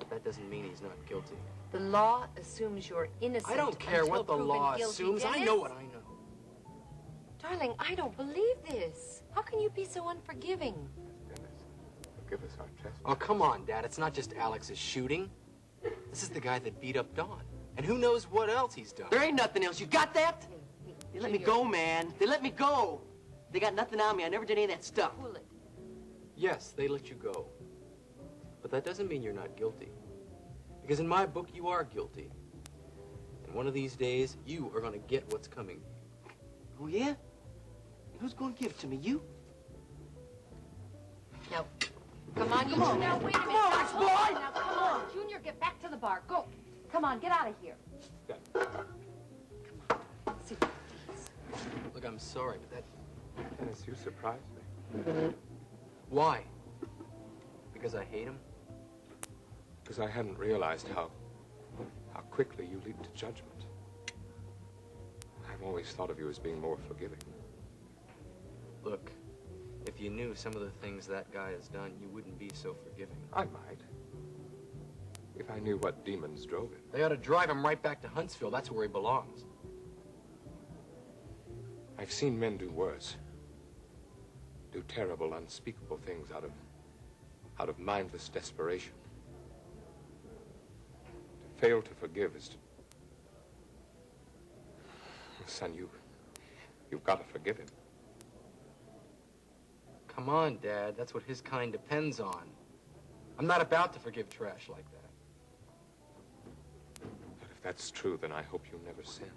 But that doesn't mean he's not guilty. The law assumes you're innocent. I don't care what the law guilty, assumes. Dennis. I know what I know. Darling, I don't believe this. How can you be so unforgiving? Forgive us our trespass. Oh, come on, Dad. It's not just Alex's shooting. This is the guy that beat up Dawn. And who knows what else he's done. There ain't nothing else. You got that? They let me go, man. They let me go. They got nothing on me. I never did any of that stuff. Pull it. Yes, they let you go. But that doesn't mean you're not guilty. Because in my book, you are guilty. And one of these days, you are going to get what's coming. Oh, yeah? And who's going to give it to me? You? Now, come on, you two. Now, wait a minute. Come on, boy! Now, come on. Junior, get back to the bar. Go. Come on, get out of here. Come on. Sit down, please. Look, I'm sorry, but that... Dennis, you surprised me. Why? Because I hate him? Because I hadn't realized how quickly you leap to judgment. I've always thought of you as being more forgiving. Look, if you knew some of the things that guy has done, you wouldn't be so forgiving. I might. If I knew what demons drove him. They ought to drive him right back to Huntsville. That's where he belongs. I've seen men do worse. Do terrible, unspeakable things out of mindless desperation. To fail to forgive is to... Son, you've got to forgive him. Come on, Dad. That's what his kind depends on. I'm not about to forgive trash like that. But if that's true, then I hope you never sin.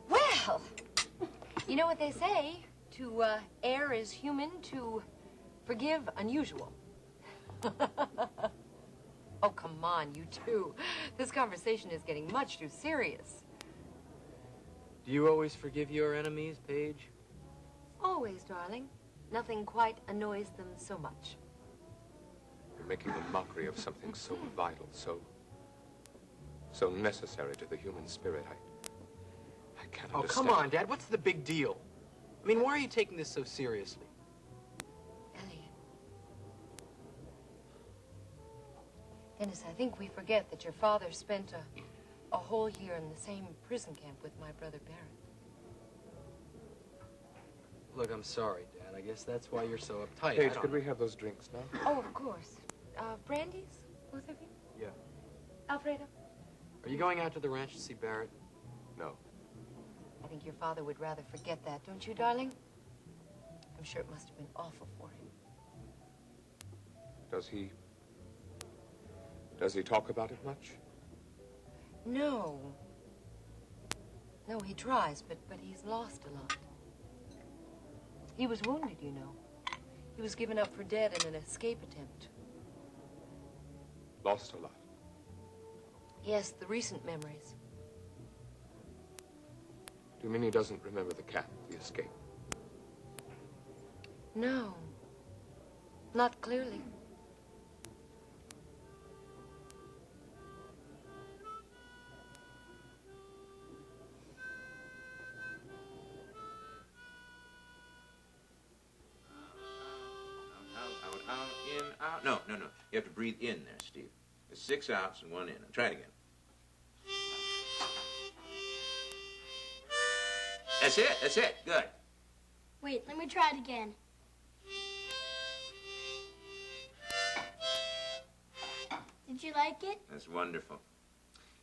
Well, you know what they say. To err is human, to forgive unusual. Oh, come on, you two. This conversation is getting much too serious. Do you always forgive your enemies, Paige? Always, darling. Nothing quite annoys them so much. You're making a mockery of something so vital, so necessary to the human spirit. I can't understand. Oh, come on, Dad. What's the big deal? I mean, why are you taking this so seriously? Elliot. Dennis, I think we forget that your father spent a whole year in the same prison camp with my brother Barrett. Look, I'm sorry, Dad. I guess that's why you're so uptight. Paige, could we have those drinks now? Oh, of course. Brandy's? Both of you? Yeah. Alfredo? Are you going out to the ranch to see Barrett? No. I think your father would rather forget that, don't you, darling? I'm sure it must have been awful for him. Does he talk about it much? No. No, he tries, but he's lost a lot. He was wounded, you know. He was given up for dead in an escape attempt. Lost a lot. Yes, the recent memories. Do you mean he doesn't remember the camp, the escape? No. Not clearly. Out, in, out. No. You have to breathe in there, Steve. There's 6 outs and 1 in. Try it again. That's it. Good. Wait, let me try it again. Did you like it? That's wonderful.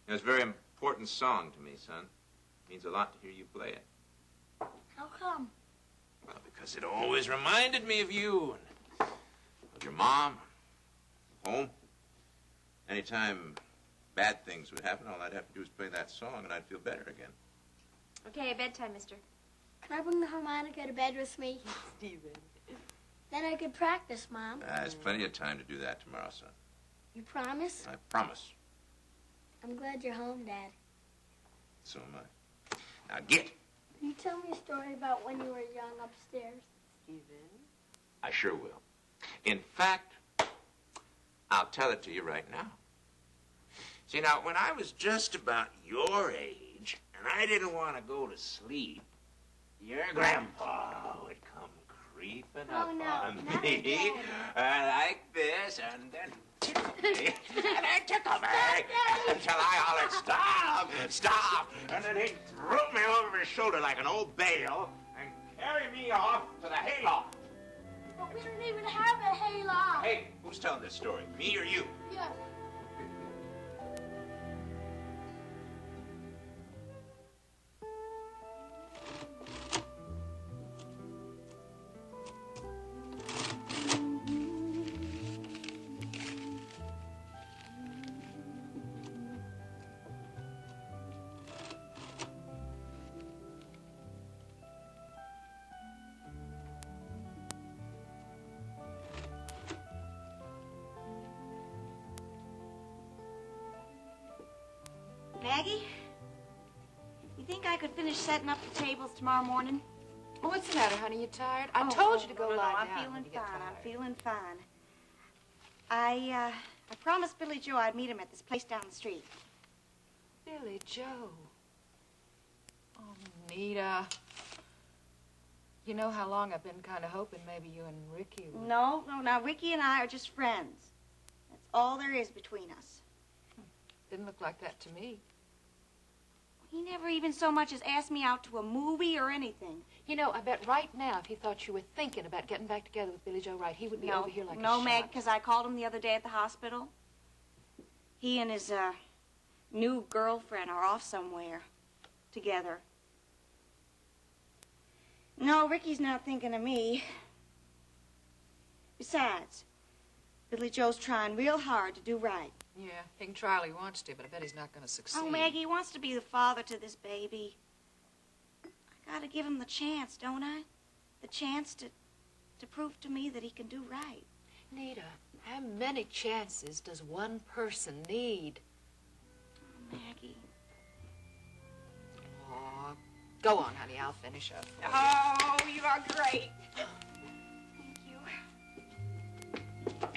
You know, it's a very important song to me, son. It means a lot to hear you play it. How come? Well, because it always reminded me of you and of your mom, home. Anytime bad things would happen, all I'd have to do is play that song and I'd feel better again. Okay, bedtime, mister. Can I bring the harmonica to bed with me? Steven. Then I could practice, Mom. There's plenty of time to do that tomorrow, son. You promise? I promise. I'm glad you're home, Dad. So am I. Now get. Can you tell me a story about when you were young upstairs? Steven? I sure will. In fact, I'll tell it to you right now. See, now, when I was just about your age, and I didn't want to go to sleep, your grandpa would come creeping up on me like this, and then tickle me, and then tickle me, until I hollered, stop, stop, and then he'd throw me over his shoulder like an old bale and carry me off to the hayloft. But we don't even have a hayloft. Hey, who's telling this story, me or you? Yeah. Maggie, you think I could finish setting up the tables tomorrow morning? Well, what's the matter, honey? You tired? I told you to go no, lie down. I'm feeling when you get fine. tired. I'm feeling fine. I promised Billy Joe I'd meet him at this place down the street. Billy Joe. Oh, Nita. You know how long I've been kind of hoping maybe you and Ricky would... No. Now, Ricky and I are just friends. That's all there is between us. Didn't look like that to me. He never even so much as asked me out to a movie or anything. You know, I bet right now if he thought you were thinking about getting back together with Billy Joe Wright, he would be over here like a No, shot. Meg, because I called him the other day at the hospital. He and his new girlfriend are off somewhere together. No, Ricky's not thinking of me. Besides, Billy Joe's trying real hard to do right. Yeah, he can try all he wants to, but I bet he's not going to succeed. Oh, Maggie, he wants to be the father to this baby. I gotta give him the chance, don't I? The chance to prove to me that he can do right. Nita, how many chances does one person need? Oh, Maggie. Aw, go on, honey. I'll finish up. Oh, you are great. Thank you.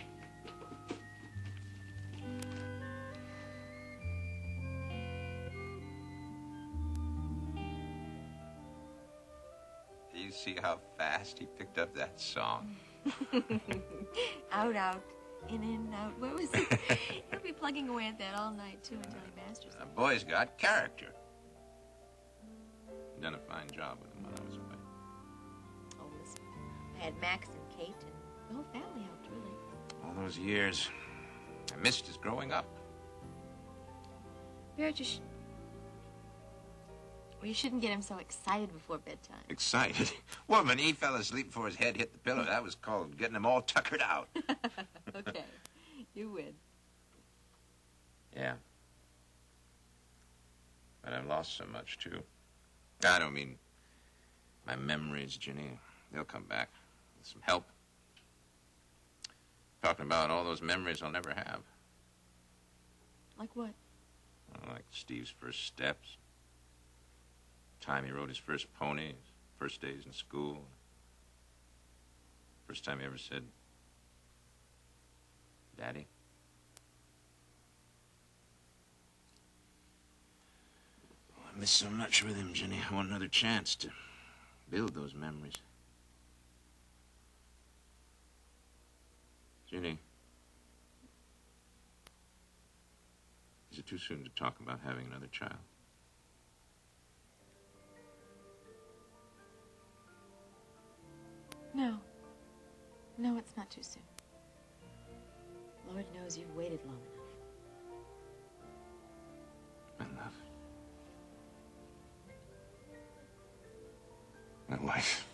Do you see how fast he picked up that song? Out, out, in, out. What was it? He'll be plugging away at that all night, too, until he masters it. The boy's got character. Done a fine job with him while I was away. Oh, listen. I had Max and Kate, and the whole family helped, really. All those years, I missed his growing up. Well, you shouldn't get him so excited before bedtime. Excited. Woman, he fell asleep before his head hit the pillow. That was called getting him all tuckered out. Okay, you win. Yeah. But I've lost so much, too. I don't mean my memories, Ginny. They'll come back with some help. Talking about all those memories I'll never have. Like what? Like Steve's first steps. Time he rode his first pony, his first days in school. First time he ever said, Daddy. Oh, I miss so much with him, Ginny. I want another chance to build those memories. Ginny. Is it too soon to talk about having another child? No. No, it's not too soon. Lord knows you've waited long enough. Enough. My wife.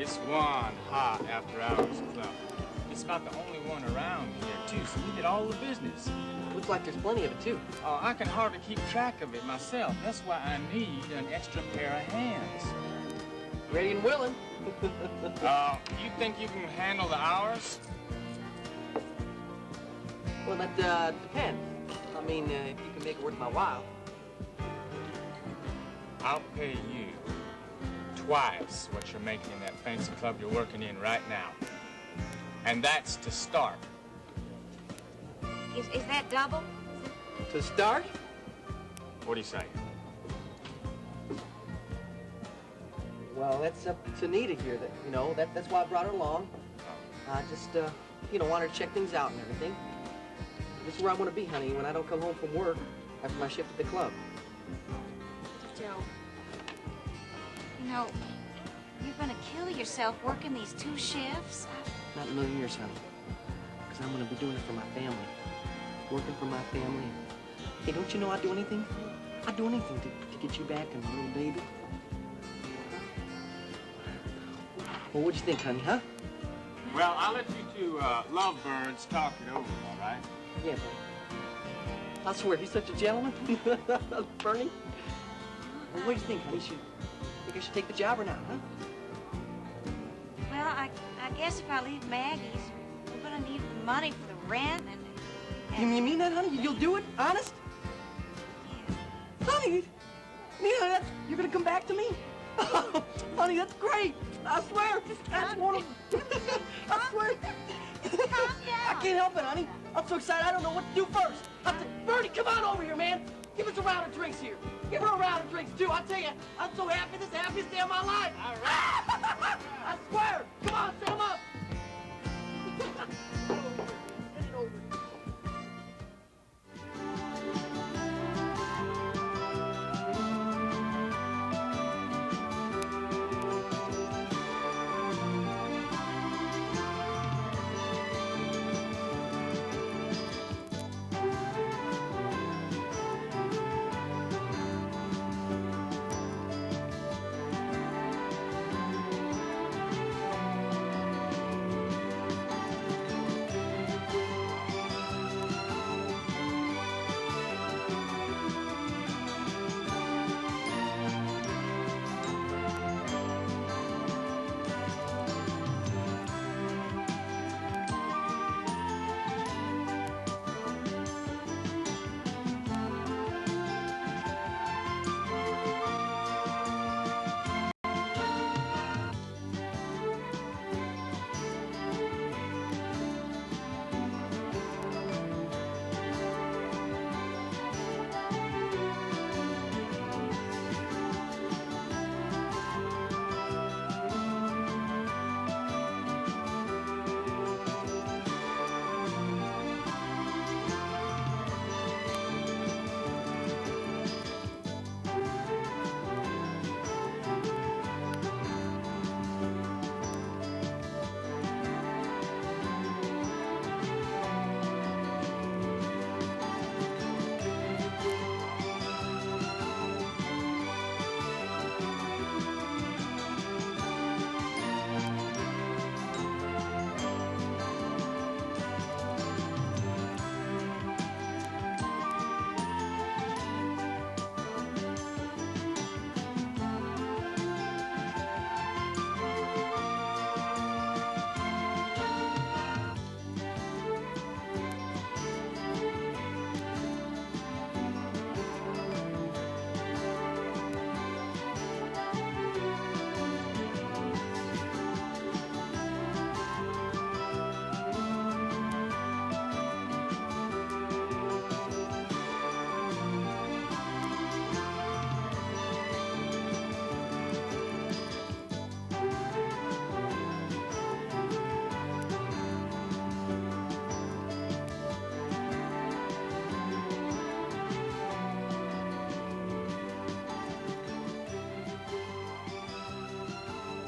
It's one hot after-hours club. It's about the only one around here, too, so we get all the business. Looks like there's plenty of it, too. Oh, I can hardly keep track of it myself. That's why I need an extra pair of hands. Ready and willing. You think you can handle the hours? Well, that depends. I mean, if you can make it worth my while. I'll pay you twice what you're making in that fancy club you're working in right now. And that's to start. Is that double? To start? What do you say? Well, that's up to Nita here. That's why I brought her along. I just, wanted to check things out and everything. This is where I want to be, honey, when I don't come home from work after my shift at the club. Joe, you're gonna kill yourself working these 2 shifts. Not in a million years, honey. Because I'm going to be doing it for my family. Working for my family. Hey, don't you know I'd do anything? I'd do anything to get you back and my little baby. Well, what'd you think, honey, huh? Well, I'll let you two lovebirds talk it over, all right? Yeah, buddy. I swear, he's such a gentleman. Bernie. Well, what do you think, honey? Think I should take the job or not, huh? Well, I guess if I leave Maggie's, we're gonna need the money for the rent and You mean that, honey? You'll do it? Honest? Yeah. Honey, Nina, you're gonna come back to me? Honey, that's great. I swear. That's one of I swear. I can't help it, honey. I'm so excited, I don't know what to do first. Bernie, come on over here, man. Give us a round of drinks here. Give her a round of drinks, too. I tell you, I'm so happy. This is the happiest day of my life. All right. I swear. Come on, set him up.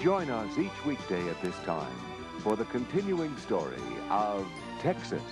Join us each weekday at this time for the continuing story of Texas.